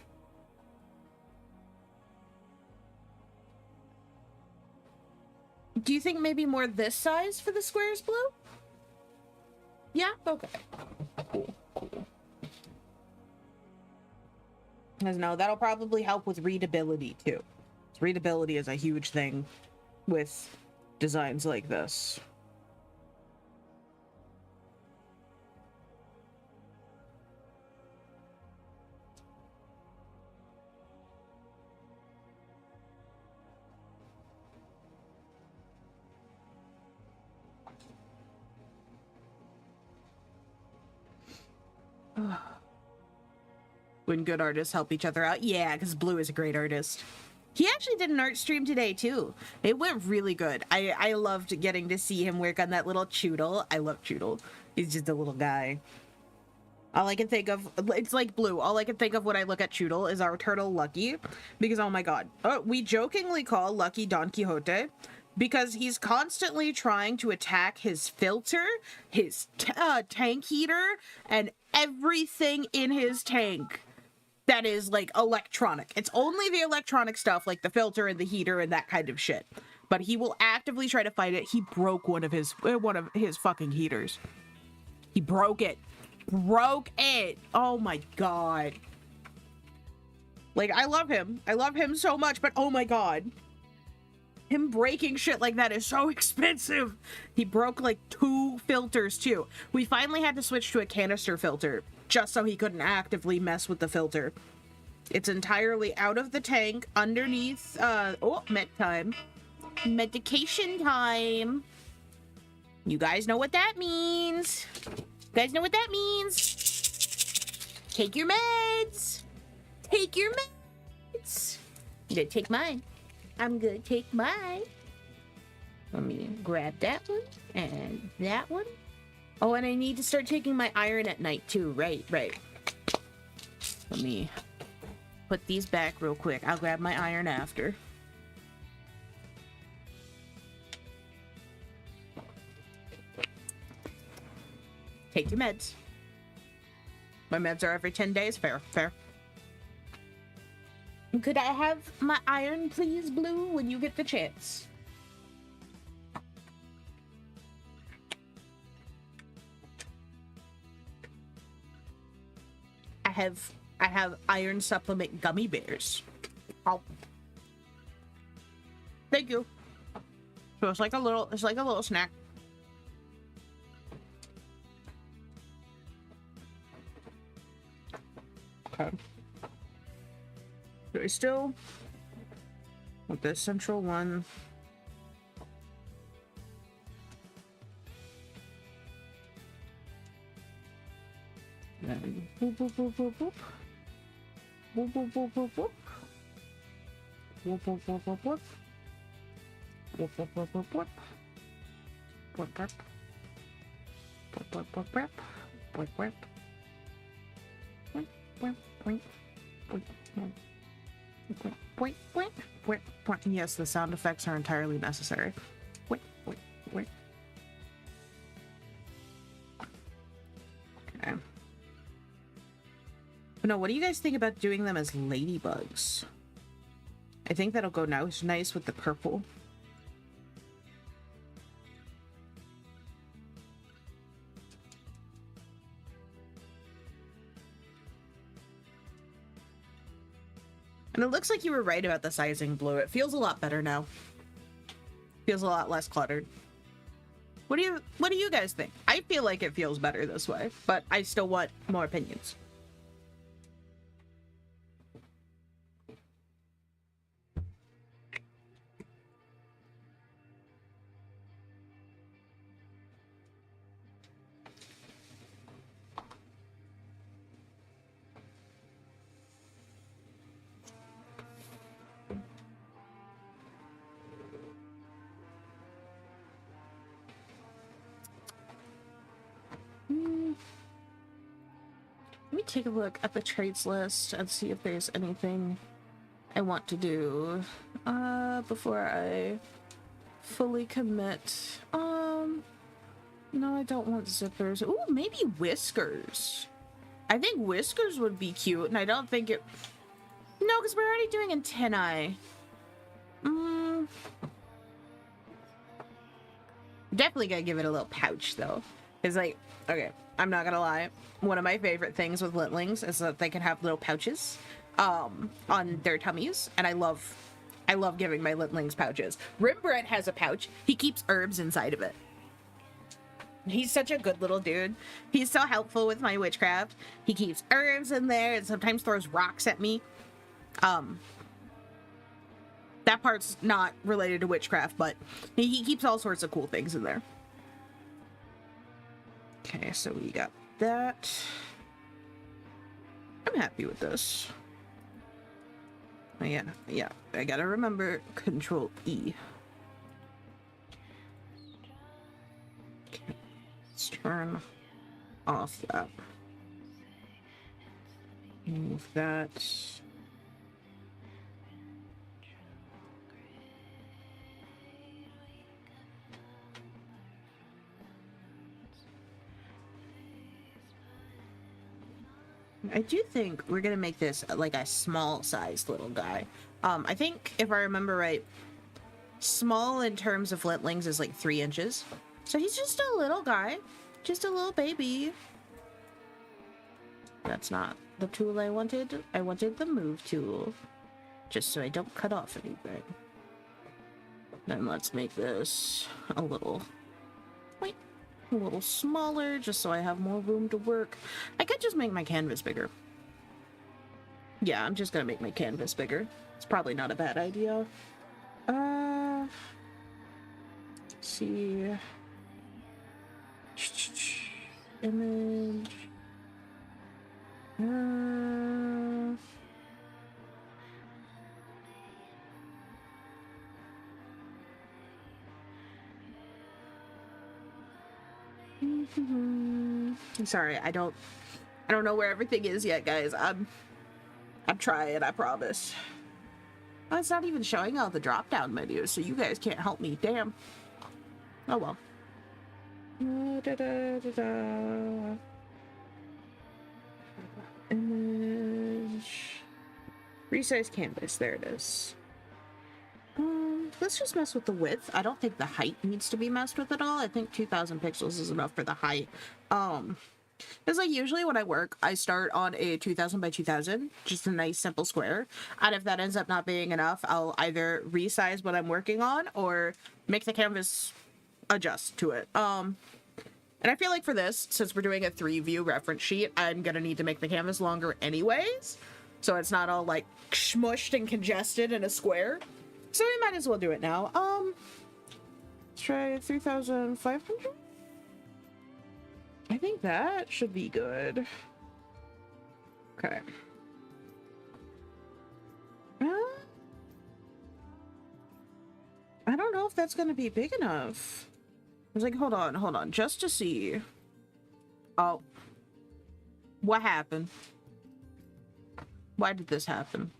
Do you think maybe more this size for the squares, Blue? Yeah? Okay. Cool. Because no, that'll probably help with readability too. Readability is a huge thing with designs like this. When good artists help each other out. Yeah, because Blue is a great artist. He actually did an art stream today, too. It went really good. I loved getting to see him work on that little Choodle. I love Choodle. He's just a little guy. All I can think of... It's like Blue. All I can think of when I look at Choodle is our turtle, Lucky. Because, oh my god. We jokingly call Lucky Don Quixote because he's constantly trying to attack his filter, his tank heater, and everything in his tank that is like electronic. It's only the electronic stuff like the filter and the heater and that kind of shit. But he will actively try to fight it. He broke one of his fucking heaters. He broke it. Broke it. Oh my god. Like, I love him. I love him so much, but oh my god. Him breaking shit like that is so expensive. He broke like 2 filters too. We finally had to switch to a canister filter just so he couldn't actively mess with the filter. It's entirely out of the tank underneath. Oh, med time. Medication time. You guys know what that means. You guys know what that means. Take your meds. Take your meds. I'm gonna take mine. I'm gonna take mine. Let me grab that one and that one. Oh, and I need to start taking my iron at night too. Right. Let me put these back real quick. I'll grab my iron after. Take your meds. My meds are every 10 days. Fair. Could I have my iron, please, Blue, when you get the chance? I have iron supplement gummy bears. Oh. Thank you. So it's like a little snack. Okay. Do I still want this central one? Then boop boop boop boop boop. Boop boop boop boop boop. Boop boop boop boop boop. Boop boop boop boop boop. Boop boop. Boop boop boop boop. Boop boop. Boop boop boop. Boop boop boop boop. Yes, the sound effects are entirely necessary. Boop boop boop. Okay. No, what do you guys think about doing them as ladybugs? I think that'll go nice with the purple. And it looks like you were right about the sizing, Blue. It feels a lot better now. Feels a lot less cluttered. What do you guys think? I feel like it feels better this way, but I still want more opinions. Let me take a look at the trades list and see if there's anything I want to do before I fully commit. No, I don't want zippers. Ooh, maybe whiskers. I think whiskers would be cute, and I don't think it... No, because we're already doing antennae. Definitely gotta give it a little pouch, though. It's like, okay, I'm not gonna lie. One of my favorite things with Litlings is that they can have little pouches on their tummies, and I love giving my Litlings pouches. Rembrandt has a pouch. He keeps herbs inside of it. He's such a good little dude. He's so helpful with my witchcraft. He keeps herbs in there and sometimes throws rocks at me. That part's not related to witchcraft, but he keeps all sorts of cool things in there. Okay, so we got that. I'm happy with this. Oh, yeah, I gotta remember Control E. Okay, let's turn off that. Move that. I do think we're gonna make this like a small sized little guy. I think if I remember right, small in terms of Flintlings is like 3 inches. So he's just a little guy, just a little baby. That's not the tool I wanted. I wanted the move tool, just so I don't cut off anything. Then let's make this a little smaller, just so I have more room to work. I could just make my canvas bigger. Yeah, I'm just gonna make my canvas bigger. It's probably not a bad idea. Let's see. Image. I'm sorry, I don't know where everything is yet, guys. I'm trying, I promise. Oh, it's not even showing all the drop down menus, so you guys can't help me. Damn. Oh well. Image. Resize canvas. There it is. Let's just mess with the width. I don't think the height needs to be messed with at all. I think 2000 pixels is enough for the height. Because like usually when I work, I start on a 2000 by 2000, just a nice simple square. And if that ends up not being enough, I'll either resize what I'm working on or make the canvas adjust to it. And I feel like for this, since we're doing a 3-view reference sheet, I'm gonna need to make the canvas longer anyways, so it's not all like smushed and congested in a square. So we might as well do it now. Let's try 3500. I think that should be good. Okay. I don't know if that's gonna be big enough. I was like, hold on, just to see. Oh. What happened? Why did this happen?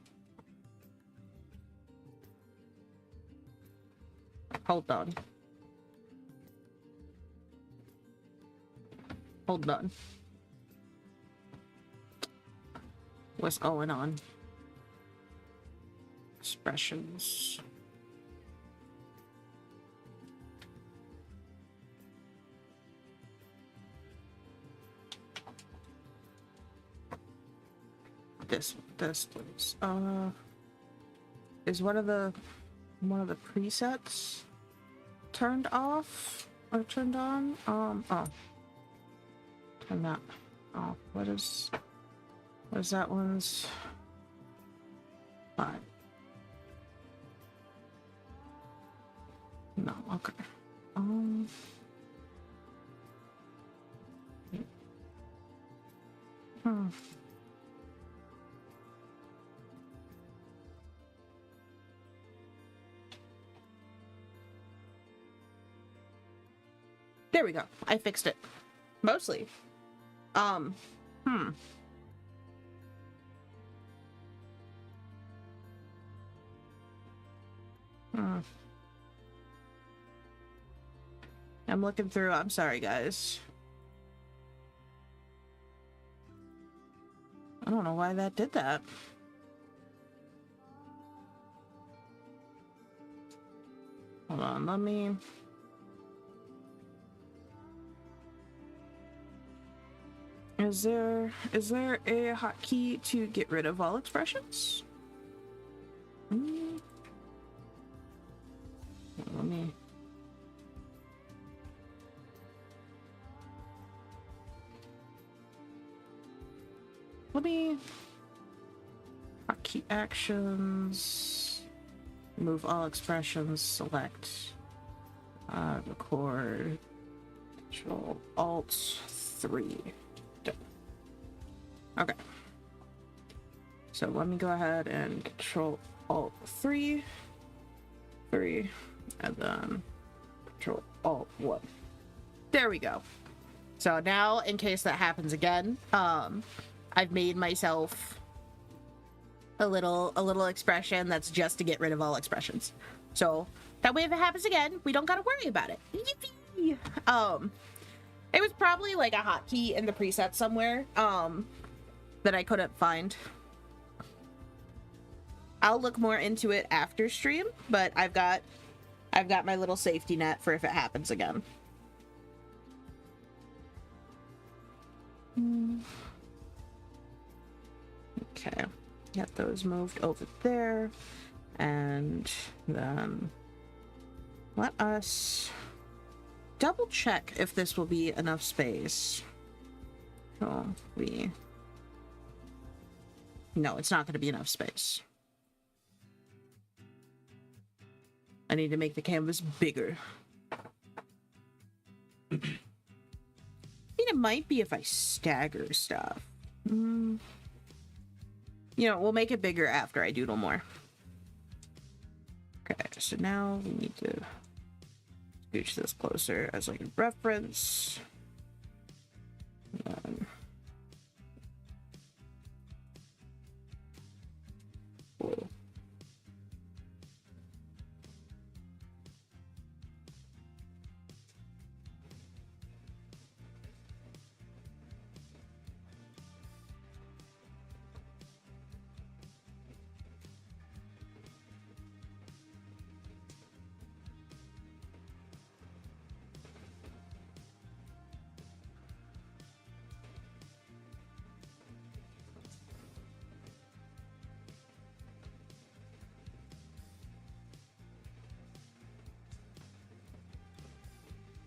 Hold on. Hold on. What's going on? Expressions. This please. Is one of the presets turned off or turned on? Oh. Turn that off. What is that one's? Fine. No, okay. There we go. I fixed it. Mostly. I'm looking through. I'm sorry, guys. I don't know why that did that. Hold on, let me... Is there a hotkey to get rid of all expressions? Let me... Hotkey actions. Move all expressions. Select. Record. Control Alt 3. Okay. So let me go ahead and Control Alt 3, and then Control Alt 1. There we go. So now, in case that happens again, I've made myself a little expression that's just to get rid of all expressions. So that way, if it happens again, we don't gotta worry about it. Yippee! It was probably like a hotkey in the preset somewhere. That I couldn't find. I'll look more into it after stream, but I've got my little safety net for if it happens again. Okay, get those moved over there, and then let us double check if this will be enough space. So no, it's not going to be enough space. I need to make the canvas bigger. it might be if I stagger stuff. You know, we'll make it bigger after I doodle more. Okay, so now we need to scooch this closer as like a reference. Cool.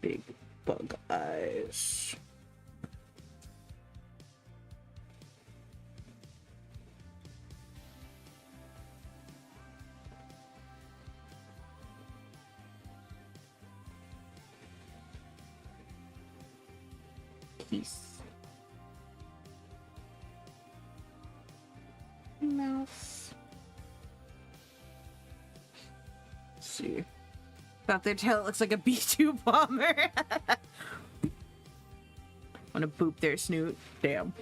Big bug eyes. Peace. Mouth. Let's see. Got their tail looks like a B-2 bomber. Wanna boop their snoot? Damn.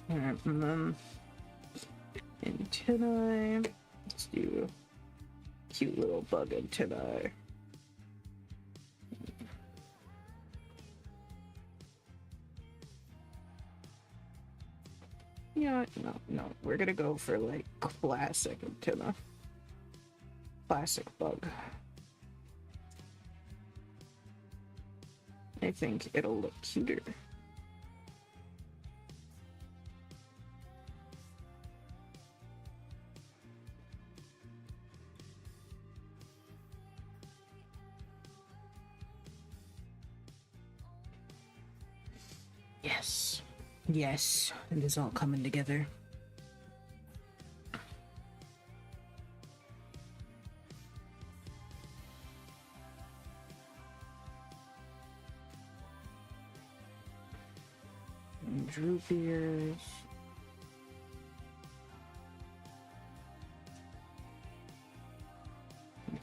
Alright, and then antennae. Let's do cute little bug antennae. Yeah, no, we're gonna go for like classic antenna. Classic bug. I think it'll look cuter. Yes. Yes, it is all coming together. Droop ears.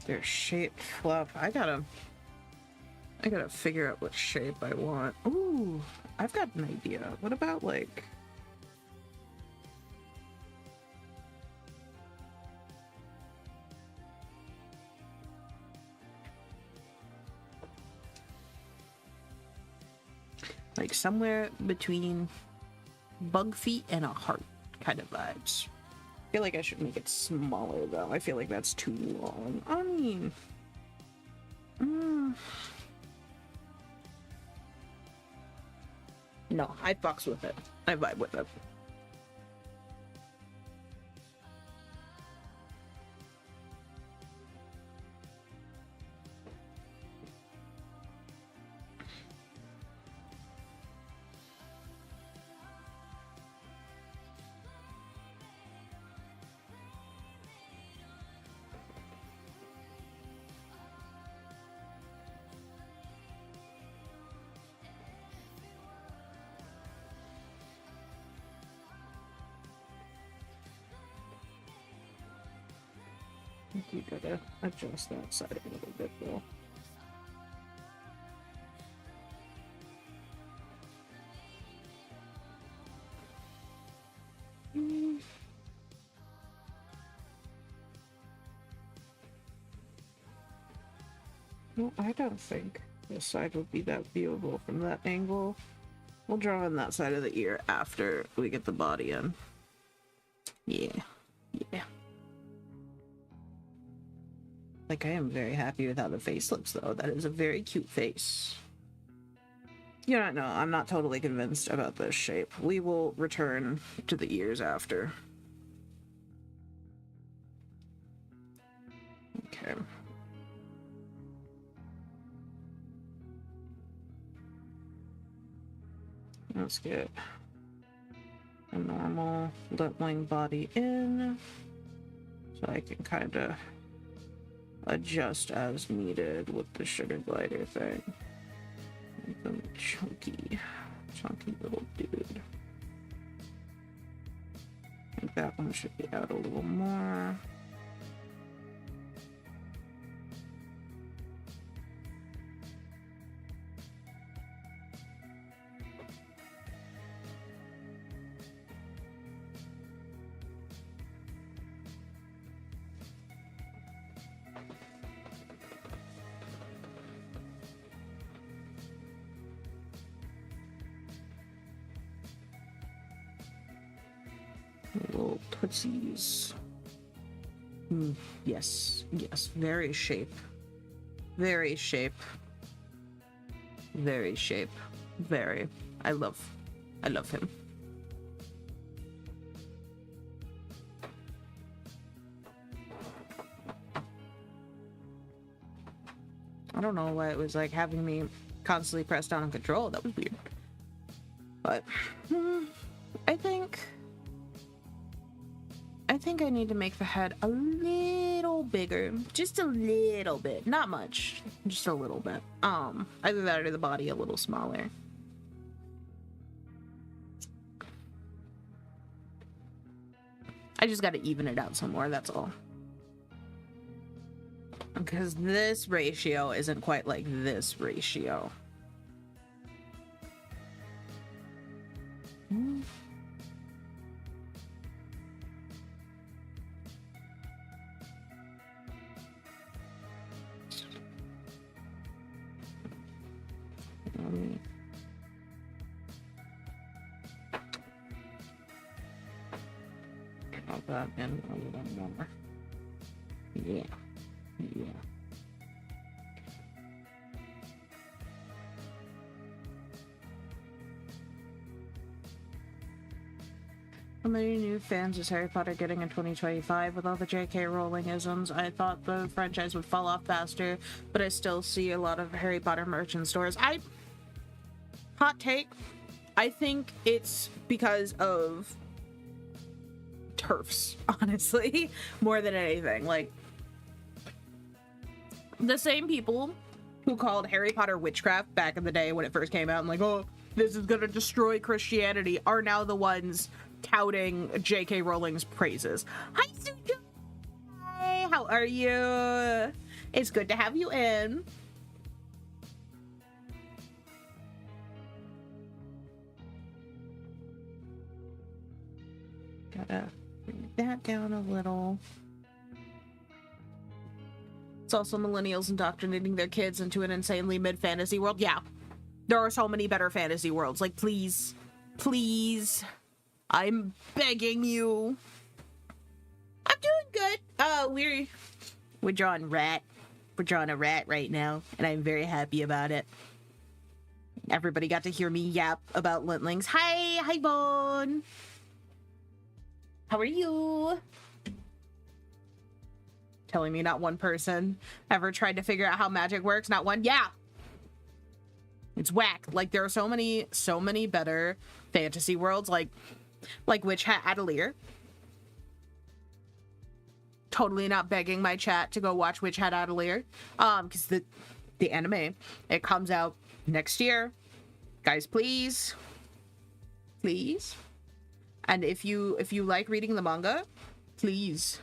Their shape fluff. I gotta figure out what shape I want. Ooh, I've got an idea. What about like somewhere between bug feet and a heart kind of vibes. I feel like I should make it smaller though. I feel like that's too long. I mean, no, I fucks with it. I vibe with it. You gotta adjust that side a little bit though. No, I don't think this side would be that viewable from that angle. We'll draw in that side of the ear after we get the body in. Yeah. Yeah. Like, I am very happy with how the face looks, though. That is a very cute face. You don't know, I'm not totally convinced about this shape. We will return to the ears after. Okay. Let's get a normal lip-wing body in, so I can kind of adjust as needed with the sugar glider thing. Some chunky little dude. I think that one should be out a little more. Little tootsies. Yes, very shape. Very shape. Very shape. Very. I love him. I don't know why it was like having me constantly press down on control. That was weird. But I think I need to make the head a little bigger. Just a little bit. Not much. Just a little bit. Either that or the body a little smaller. I just gotta even it out some more, that's all. Because this ratio isn't quite like this ratio. That and a little more. Yeah. How many new fans is Harry Potter getting in 2025? With all the J.K. Rowling-isms, I thought the franchise would fall off faster, but I still see a lot of Harry Potter merch in stores. Hot take. I think it's because of turfs, honestly, more than anything. Like, the same people who called Harry Potter witchcraft back in the day when it first came out and like, oh, this is gonna destroy Christianity, are now the ones touting J.K. Rowling's praises. Hein-Sidht! Hi, how are you? It's good to have you in. Gotta bring that down a little. It's also millennials indoctrinating their kids into an insanely mid-fantasy world. Yeah, there are so many better fantasy worlds. Like, please, I'm begging you. I'm doing good. We're drawing rat. We're drawing a rat right now, and I'm very happy about it. Everybody got to hear me yap about lintlings. Hi, Bone. How are you? Telling me not one person ever tried to figure out how magic works. Not one. Yeah. It's whack. Like, there are so many better fantasy worlds, like Witch Hat Atelier. Totally not begging my chat to go watch Witch Hat Atelier. Because the anime, it comes out next year. Guys, please. And if you like reading the manga, please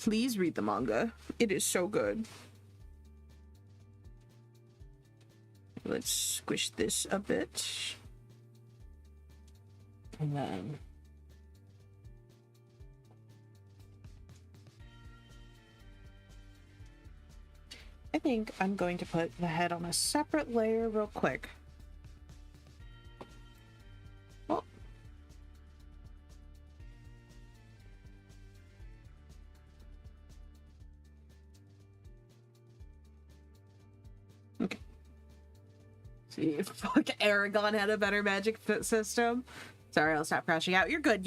read the manga. It is so good. Let's squish this a bit. And then I think I'm going to put the head on a separate layer real quick. Oh. Okay. See if fuck Aragon had a better magic system. Sorry, I'll stop crashing out. You're good.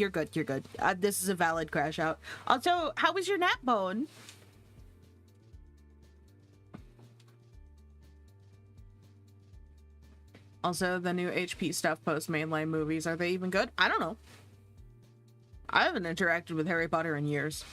This is a valid crash out. Also, how was your nap, Bone? Also, the new HP stuff post mainline movies, are they even good? I don't know. I haven't interacted with Harry Potter in years.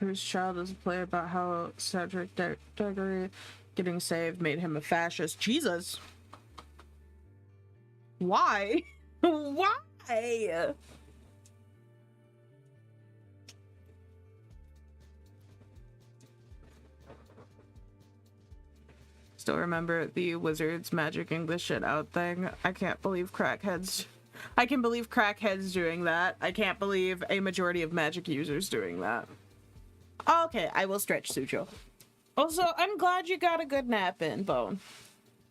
Whose child is a play about how Cedric Diggory getting saved made him a fascist. Jesus. Why? Why? Still remember the wizards magicking this shit out thing. I can't believe crackheads. I can believe crackheads doing that. I can't believe a majority of magic users doing that. Okay, I will stretch, Sucho. Also, I'm glad you got a good nap in, Bone.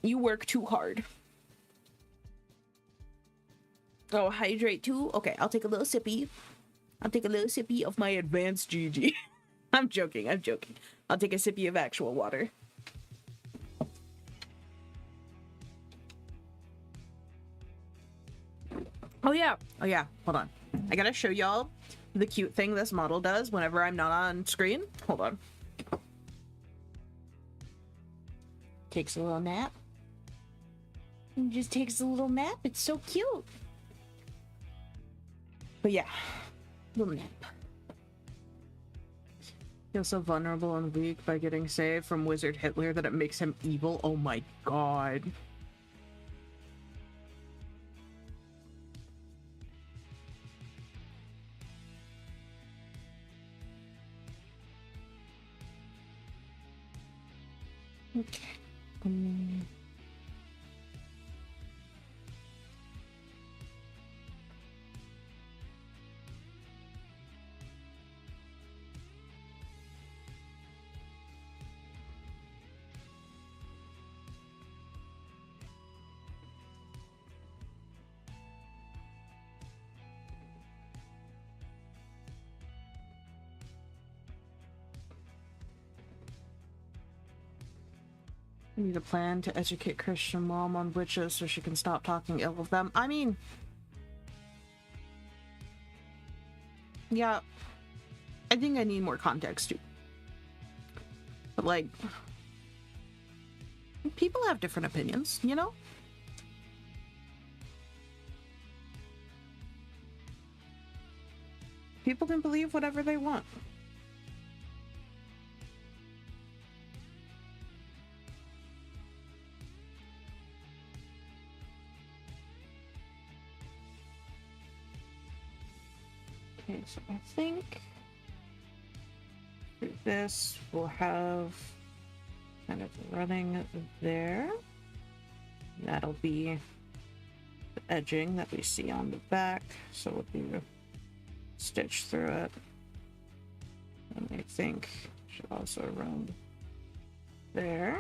You work too hard. Oh, hydrate too? Okay, I'll take a little sippy. I'll take a little sippy of my advanced GG. I'm joking, I'm joking. I'll take a sippy of actual water. Oh yeah, hold on. I gotta show y'all the cute thing this model does whenever I'm not on screen. Hold on. Takes a little nap. And just takes a little nap. It's so cute. But yeah, little nap. Feels so vulnerable and weak by getting saved from Wizard Hitler that it makes him evil. Oh my god. Okay. I need a plan to educate Christian mom on witches so she can stop talking ill of them. I mean, yeah, I think I need more context too. But like, people have different opinions, you know? People can believe whatever they want. Okay, so I think for this we'll have kind of running there. That'll be the edging that we see on the back, so we'll do stitch through it. And I think should also run there.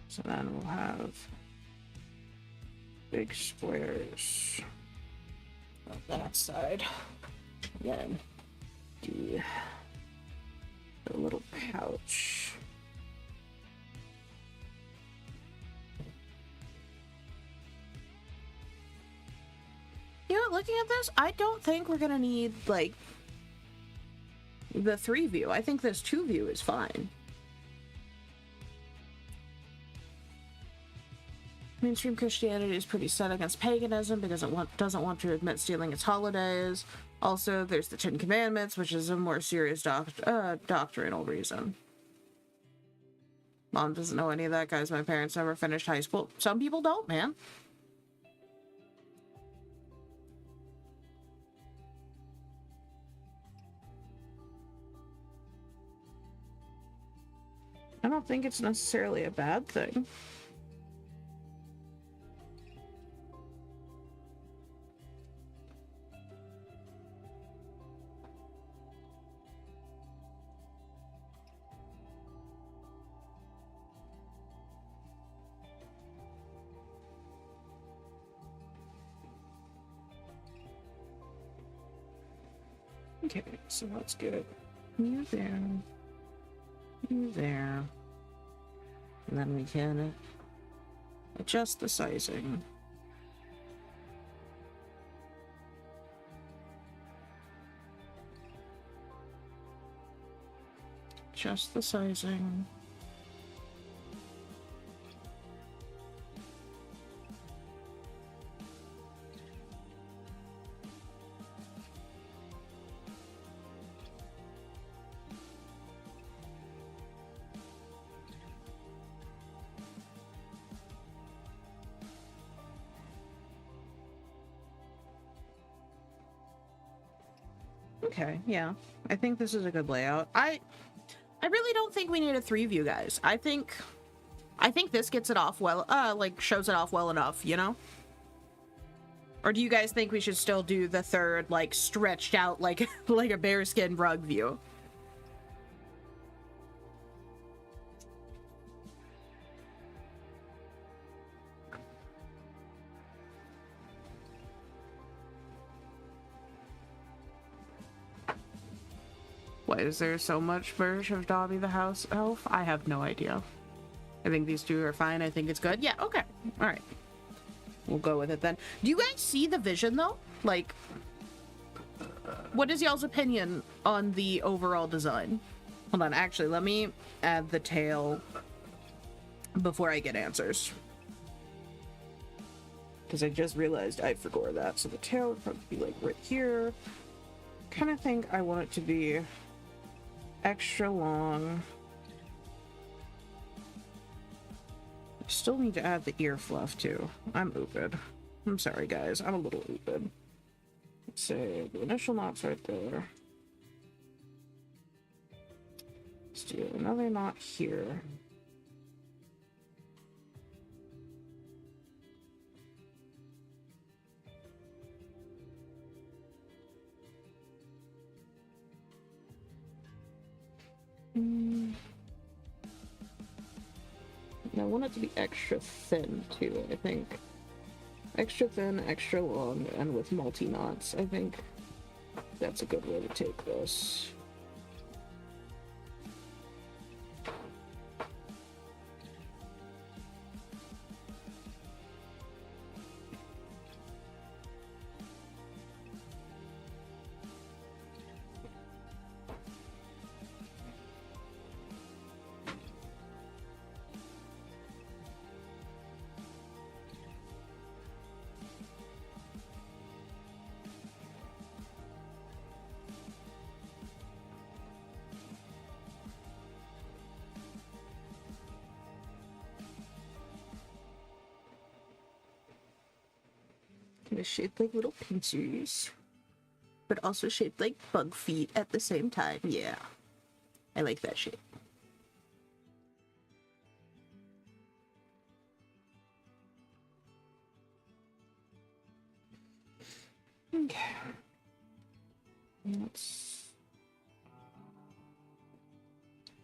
So then we'll have big squares on that side. Then do a little pouch. You know, looking at this, I don't think we're gonna need like the 3 view. I think this 2 view is fine. Mainstream Christianity is pretty set against paganism because it doesn't want to admit stealing its holidays. Also, there's the 10 Commandments, which is a more serious doctrinal reason. Mom doesn't know any of that, guys. My parents never finished high school. Some people don't, man. I don't think it's necessarily a bad thing. Okay, so let's get you there, you there, and then we can adjust the sizing. Adjust the sizing. Okay, yeah. I think this is a good layout. I really don't think we need a 3-view, guys. I think this gets it off well, like shows it off well enough, you know? Or do you guys think we should still do the third, like, stretched out like like a bearskin rug view? Why is there so much version of Dobby the house elf? I have no idea. I think these two are fine. I think it's good. Yeah, okay. All right. We'll go with it then. Do you guys see the vision though? Like, what is y'all's opinion on the overall design? Hold on, actually, let me add the tail before I get answers. Because I just realized I forgot that. So the tail would probably be like right here. Kind of think I want it to be extra long. Still need to add the ear fluff too. I'm ooped. I'm sorry guys, I'm a little ooped. Let's say the initial knot's right there. Let's do another knot here. And I want it to be extra thin too, I think. Extra thin, extra long, and with multi-knots. I think that's a good way to take this. Kind of shaped like little pincers, but also shaped like bug feet at the same time. Yeah, I like that shape. Okay. Let's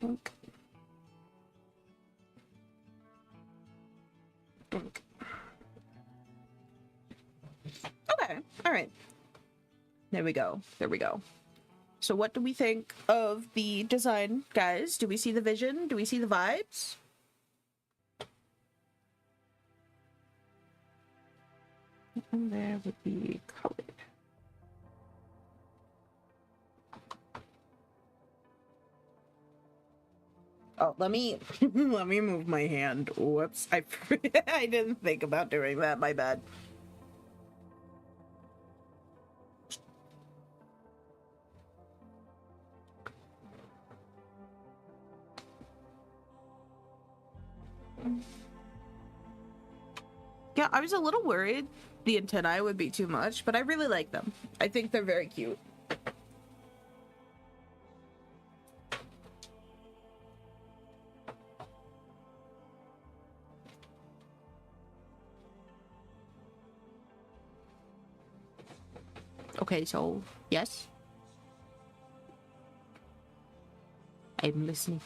look. Okay, all right. There we go. There we go. So what do we think of the design, guys? Do we see the vision? Do we see the vibes? And there would be colored. Oh, let me let me move my hand. Whoops. I didn't think about doing that. My bad. Yeah, I was a little worried the antennae would be too much, but I really like them. I think they're very cute. Okay, so, yes? I'm listening.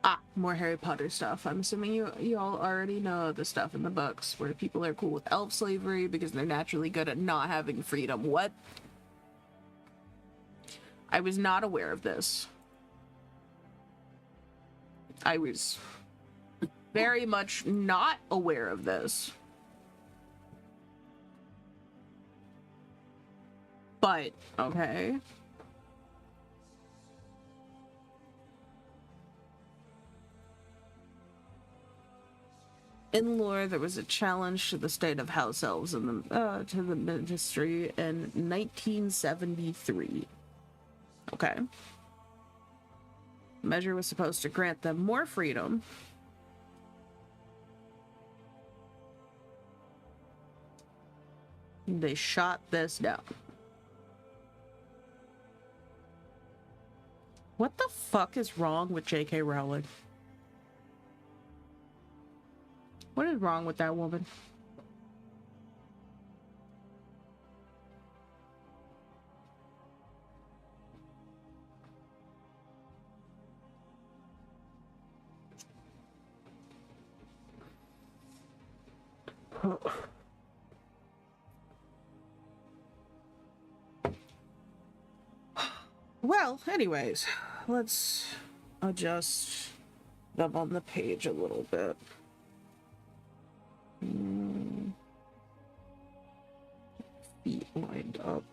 Ah, more Harry Potter stuff. I'm assuming you all already know the stuff in the books where people are cool with elf slavery because they're naturally good at not having freedom. What? I was not aware of this. I was very much not aware of this. But, okay. In lore, there was a challenge to the state of house elves in the to the ministry in 1973. Okay. The measure was supposed to grant them more freedom. They shot this down. What the fuck is wrong with J.K. Rowling? What is wrong with that woman? Well, anyways, let's adjust them on the page a little bit. Feet lined up.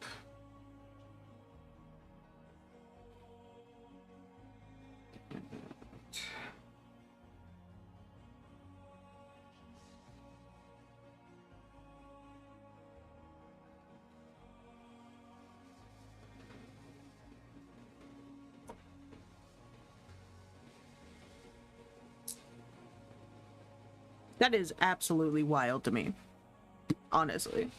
That is absolutely wild to me, honestly.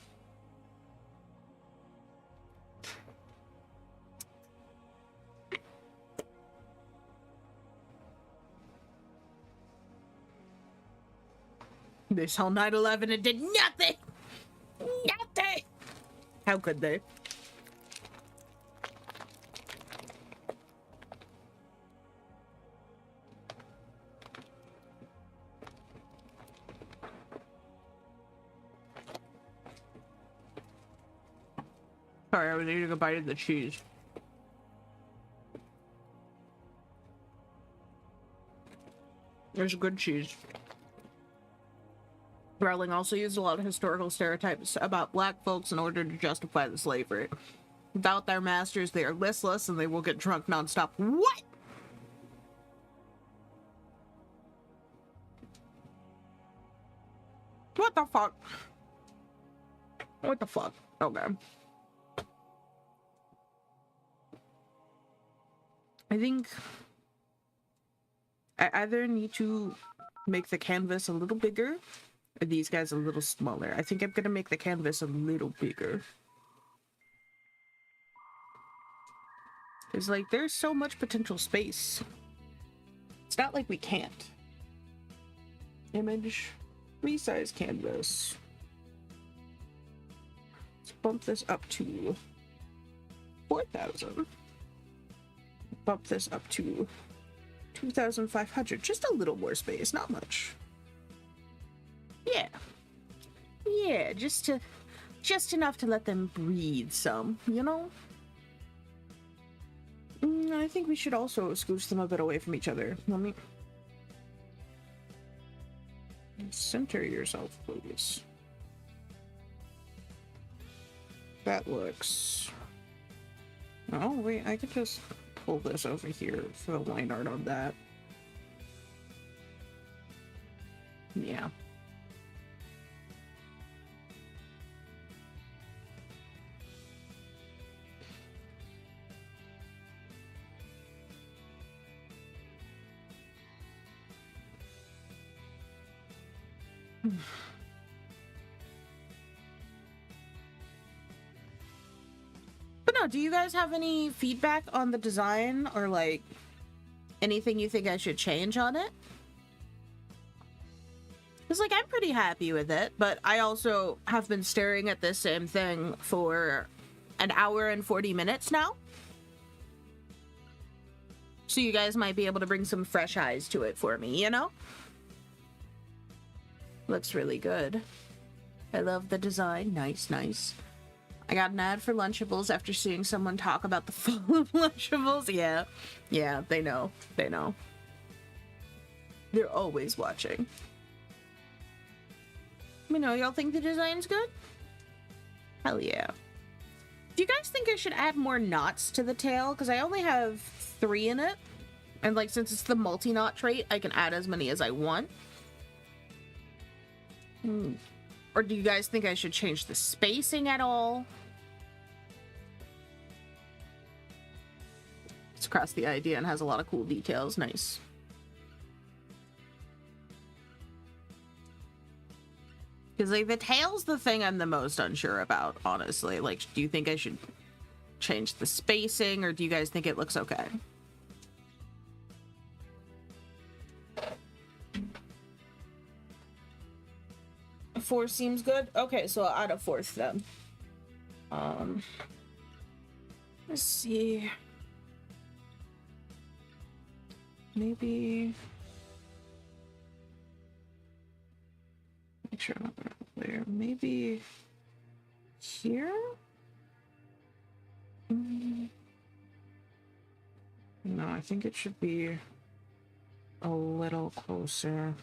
They saw 9/11 and did nothing! Nothing! How could they? Sorry, I was eating a bite of the cheese. There's good cheese. Rowling also used a lot of historical stereotypes about black folks in order to justify the slavery. Without their masters, they are listless and they will get drunk nonstop. What? What the fuck? What the fuck? Okay. I think I either need to make the canvas a little bigger or these guys a little smaller. I think I'm gonna make the canvas a little bigger. It's like there's so much potential space. It's not like we can't. Image, resize canvas. Let's bump this up to 4,000. Bump this up to 2,500. Just a little more space, not much. Yeah. Yeah, just enough to let them breathe some, you know? I think we should also scooch them a bit away from each other. Let me center yourself, please. That looks... Oh, wait, I could just pull this over here for the line art on that. Yeah. But no, do you guys have any feedback on the design or like anything you think I should change on it? Because like I'm pretty happy with it, but I also have been staring at this same thing for an hour and 40 minutes now. So you guys might be able to bring some fresh eyes to it for me, you know? Looks really good. I love the design. Nice, nice. I got an ad for Lunchables after seeing someone talk about the fall of Lunchables. Yeah. Yeah, they know. They know. They're always watching. You know, y'all think the design's good? Hell yeah. Do you guys think I should add more knots to the tail? Because I only have 3 in it. And like, since it's the multi-knot trait, I can add as many as I want. Or do you guys think I should change the spacing at all? It's across the idea and has a lot of cool details. Nice. Because, like, the tail's the thing I'm the most unsure about, honestly. Like, do you think I should change the spacing, or do you guys think it looks okay? A 4 seems good. Okay, so I'll add a 4th then. Let's see. Maybe. Make sure I'm not clear. Maybe here? No, I think it should be a little closer.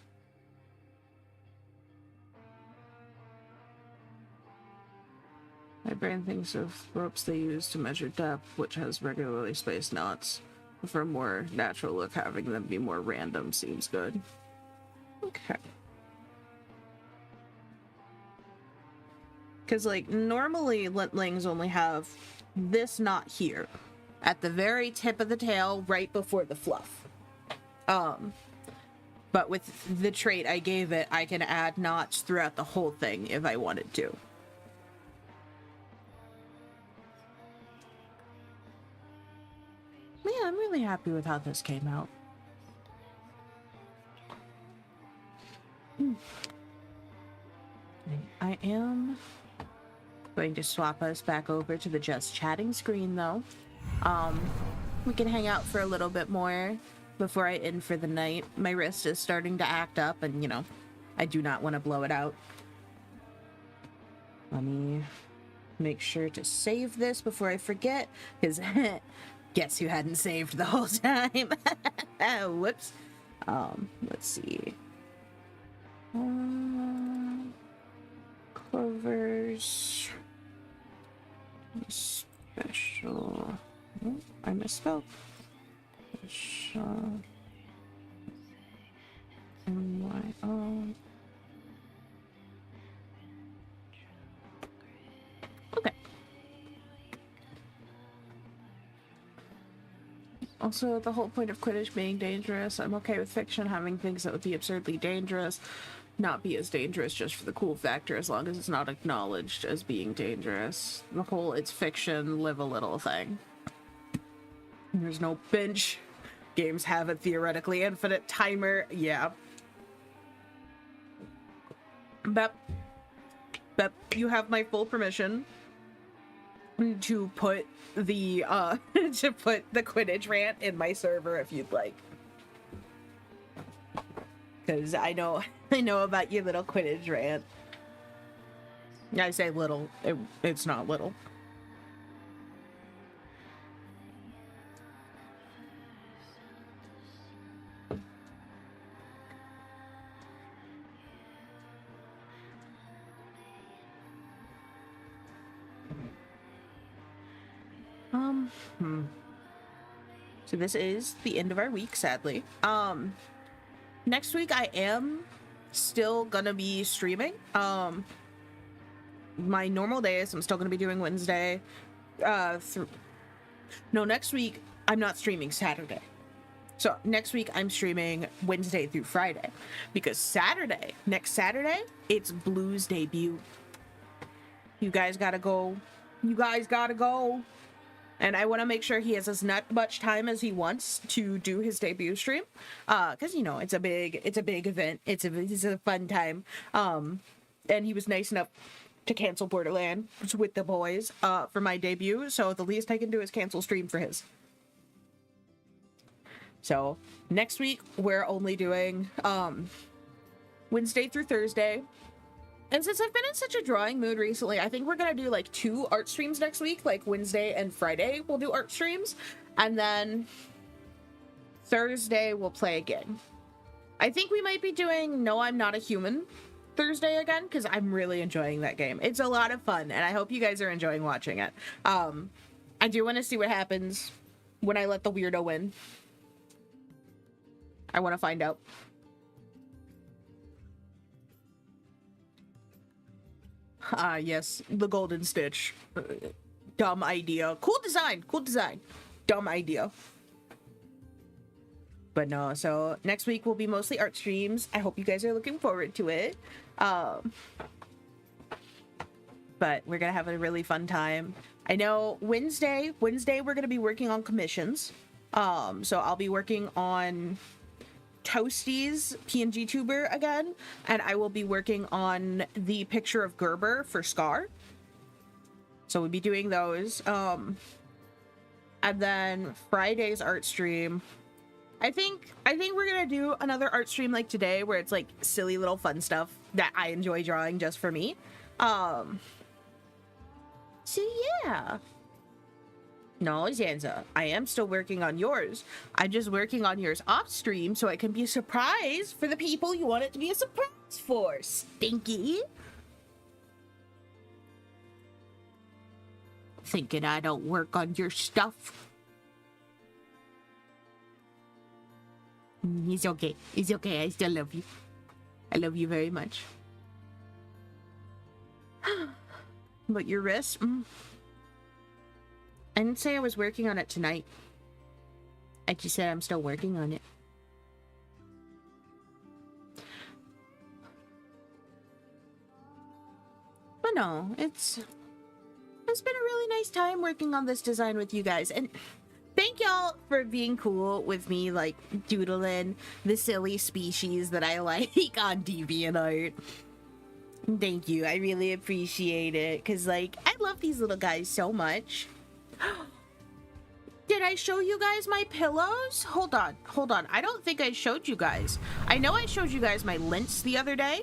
My brain thinks of ropes they use to measure depth, which has regularly spaced knots. For a more natural look, having them be more random seems good. Okay. Because, like, normally Lintlings only have this knot here, at the very tip of the tail, right before the fluff. But with the trait I gave it, I can add knots throughout the whole thing if I wanted to. Yeah, I'm really happy with how this came out. I am going to swap us back over to the just chatting screen, though. We can hang out for a little bit more before I end for the night. My wrist is starting to act up, and, you know, I do not want to blow it out. Let me make sure to save this before I forget, because guess who hadn't saved the whole time? Whoops. Let's see. Cloverse. Special. Oh, I misspelled. Special. M-Y-O. Okay. Also, the whole point of Quidditch being dangerous, I'm okay with fiction having things that would be absurdly dangerous not be as dangerous just for the cool factor, as long as it's not acknowledged as being dangerous. The whole it's fiction, live a little thing. There's no bench. Games have a theoretically infinite timer. Yeah. Bep, you have my full permission to put the to put the Quidditch rant in my server if you'd like. Because I know about your little Quidditch rant. I say little, it's not little. So this is the end of our week, sadly. Next week I am still gonna be streaming. My normal days, I'm still gonna be doing Wednesday. No, next week I'm not streaming Saturday. So next week I'm streaming Wednesday through Friday, because next Saturday, it's Blue's debut. You guys gotta go. And I want to make sure he has as much time as he wants to do his debut stream, because, you know, it's a big event. It's a fun time. And he was nice enough to cancel Borderlands with the boys for my debut, so the least I can do is cancel stream for his. So next week we're only doing Wednesday through Thursday. And since I've been in such a drawing mood recently, I think we're gonna do like 2 art streams next week, like Wednesday and Friday we'll do art streams, and then Thursday we'll play a game. I think we might be doing No, I'm Not a Human Thursday again, because I'm really enjoying that game. It's a lot of fun, and I hope you guys are enjoying watching it. I do want to see what happens when I let the weirdo win. I want to find out. Yes, the golden stitch. Dumb idea. Cool design. Cool design. Dumb idea. But no, so next week will be mostly art streams. I hope you guys are looking forward to it. But we're gonna have a really fun time. I know Wednesday we're gonna be working on commissions. So I'll be working on Toasty's PNG tuber again, and I will be working on the picture of Gerber for Scar. So we'll be doing those. And then Friday's art stream, I think we're gonna do another art stream like today, where it's like silly little fun stuff that I enjoy drawing just for me. So yeah. No, Zanza, I am still working on yours. I'm just working on yours off stream so it can be a surprise for the people you want it to be a surprise for. Stinky. Thinking I don't work on your stuff. It's okay. It's okay. I still love you. I love you very much. But your wrist? I didn't say I was working on it tonight. I just said I'm still working on it. But no, it's been a really nice time working on this design with you guys. And thank y'all for being cool with me, like, doodling the silly species that I like on DeviantArt. Thank you. I really appreciate it. Because, like, I love these little guys so much. Did I show you guys my pillows? Hold on. I don't think I showed you guys. I know I showed you guys my lints the other day,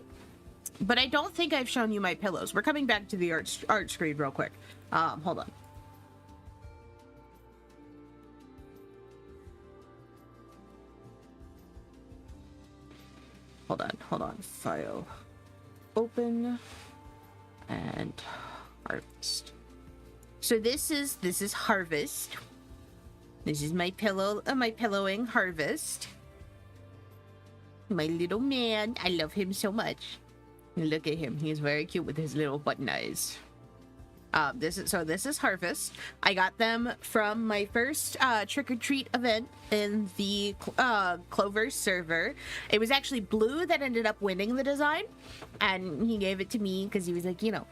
but I don't think I've shown you my pillows. We're coming back to the art screen real quick. Hold on. Hold on. File. Open. And harvest. So this is harvest. This is my pillow, my pillowing harvest. My little man. I love him so much. Look at him. He's very cute with his little button eyes. This is harvest. I got them from my first trick-or-treat event in the Cloverse server. It was actually Blue that ended up winning the design, and he gave it to me because he was like, you know,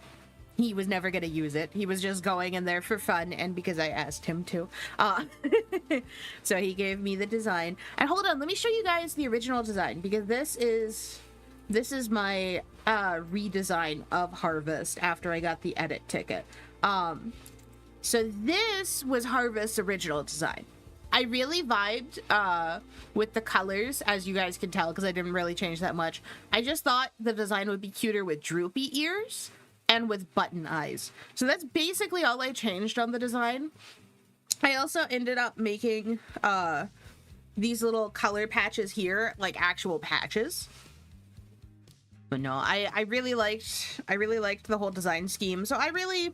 he was never gonna use it. He was just going in there for fun and because I asked him to. So he gave me the design. And hold on, let me show you guys the original design, because this is my redesign of Harvest after I got the edit ticket. So this was Harvest's original design. I really vibed with the colors, as you guys can tell, because I didn't really change that much. I just thought the design would be cuter with droopy ears and with button eyes. So that's basically all I changed on the design. I also ended up making these little color patches here, like actual patches. But no, I really liked the whole design scheme. So I really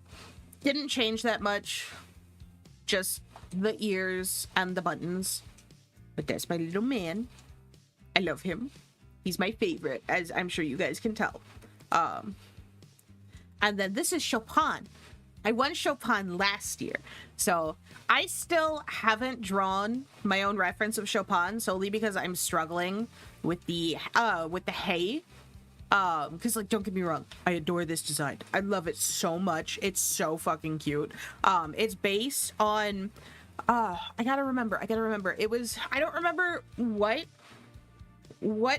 didn't change that much. Just the ears and the buttons. But that's my little man. I love him. He's my favorite, as I'm sure you guys can tell. And then this is Chopin. I won Chopin last year. So I still haven't drawn my own reference of Chopin, solely because I'm struggling with the hay. Because, like, don't get me wrong, I adore this design. I love it so much. It's so fucking cute. It's based on, I gotta remember. It was, I don't remember what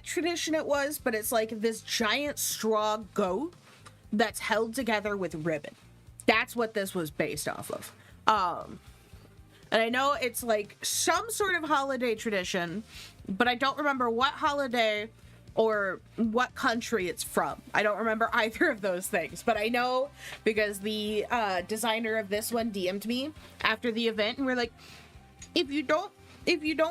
tradition it was, but it's like this giant straw goat that's held together with ribbon. That's what this was based off of. And I know it's like some sort of holiday tradition, but I don't remember what holiday or what country it's from. I don't remember either of those things, but I know because the designer of this one DM'd me after the event, and we're like, if you don't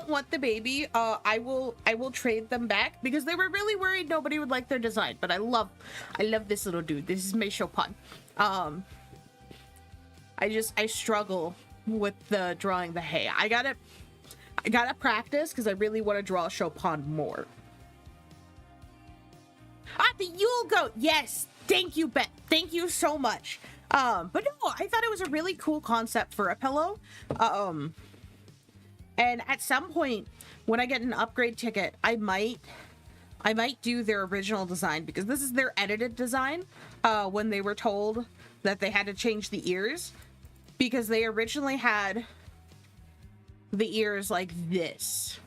want the baby, I will trade them back, because they were really worried nobody would like their design. But I love this little dude. This is my Chopin. I struggle with the drawing the hay. I gotta practice, because I really want to draw Chopin more. Ah, the Yule goat. Yes, Thank you, Bet. Thank you so much. But no, I thought it was a really cool concept for a pillow. And at some point, when I get an upgrade ticket, I might do their original design, because this is their edited design. When they were told that they had to change the ears, because they originally had the ears like this.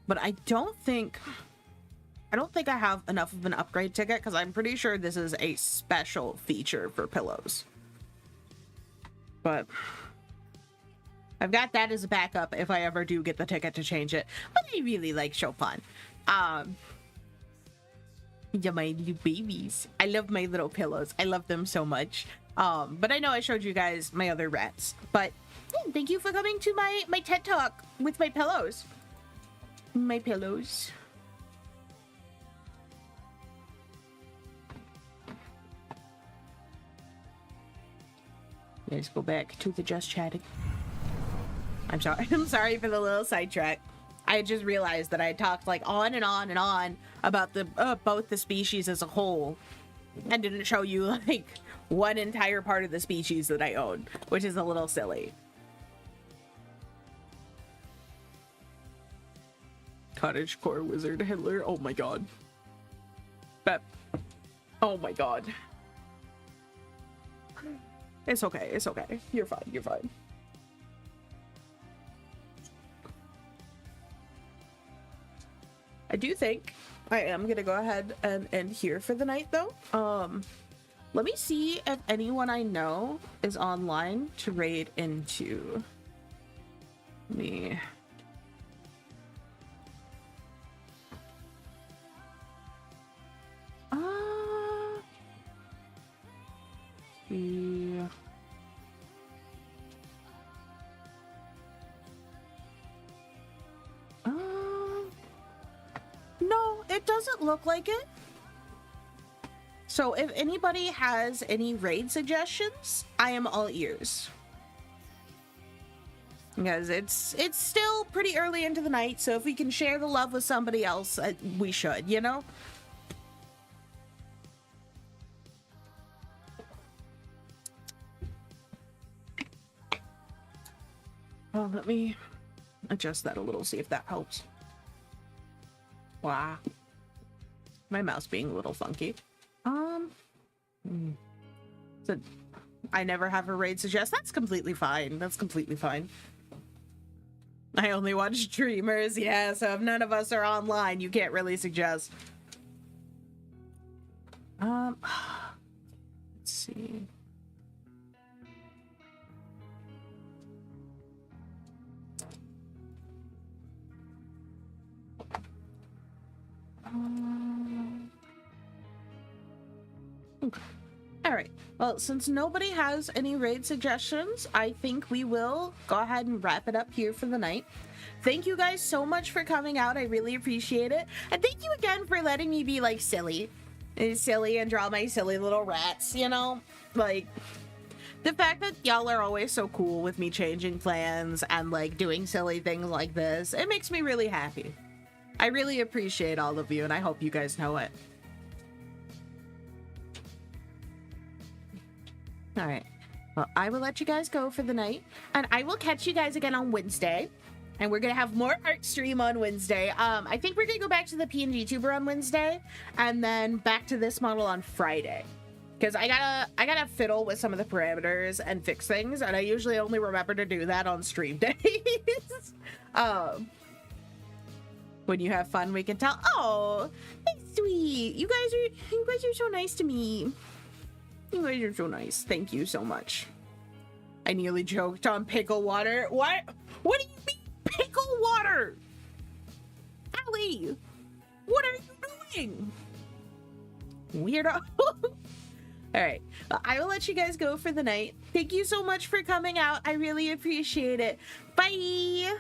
But I don't think I have enough of an upgrade ticket, because I'm pretty sure this is a special feature for pillows. But I've got that as a backup if I ever do get the ticket to change it. But I really like Chopin. Yeah, my little babies. I love my little pillows. I love them so much. But I know I showed you guys my other rats. But yeah, thank you for coming to my TED Talk with my pillows. My pillows. Let's go back to the just chatting. I'm sorry. I'm sorry for the little sidetrack. I just realized that I talked like on and on and on about the both the species as a whole, and didn't show you like one entire part of the species that I own, which is a little silly. Cottagecore wizard Hitler. Oh my god. Bep. Oh my god. It's okay. It's okay. You're fine. You're fine. I do think I am gonna go ahead and end here for the night, though. Let me see if anyone I know is online to raid into me. Yeah. No, it doesn't look like it. So if anybody has any raid suggestions, I am all ears. Because it's still pretty early into the night, so if we can share the love with somebody else, we should, you know? Oh, let me adjust that a little, see if that helps. Wow. My mouse being a little funky. So I never have a raid suggest. That's completely fine. That's completely fine. I only watch streamers. Yeah, so if none of us are online, you can't really suggest. Let's see. Okay. All right. Well, since nobody has any raid suggestions, I think we will go ahead and wrap it up here for the night. Thank you guys so much for coming out. I really appreciate it. And thank you again for letting me be like silly and draw my silly little rats, you know? Like, the fact that y'all are always so cool with me changing plans and like doing silly things like this, it makes me really happy. I really appreciate all of you, and I hope you guys know it. All right. Well, I will let you guys go for the night, and I will catch you guys again on Wednesday. And we're gonna have more art stream on Wednesday. I think we're gonna go back to the PNG tuber on Wednesday, and then back to this model on Friday. Because I gotta fiddle with some of the parameters and fix things, and I usually only remember to do that on stream days. When you have fun, we can tell. Oh, that's sweet. You guys are so nice to me. You guys are so nice. Thank you so much. I nearly joked on pickle water. What? What do you mean pickle water? Allie, what are you doing? Weirdo. All right. Well, I will let you guys go for the night. Thank you so much for coming out. I really appreciate it. Bye.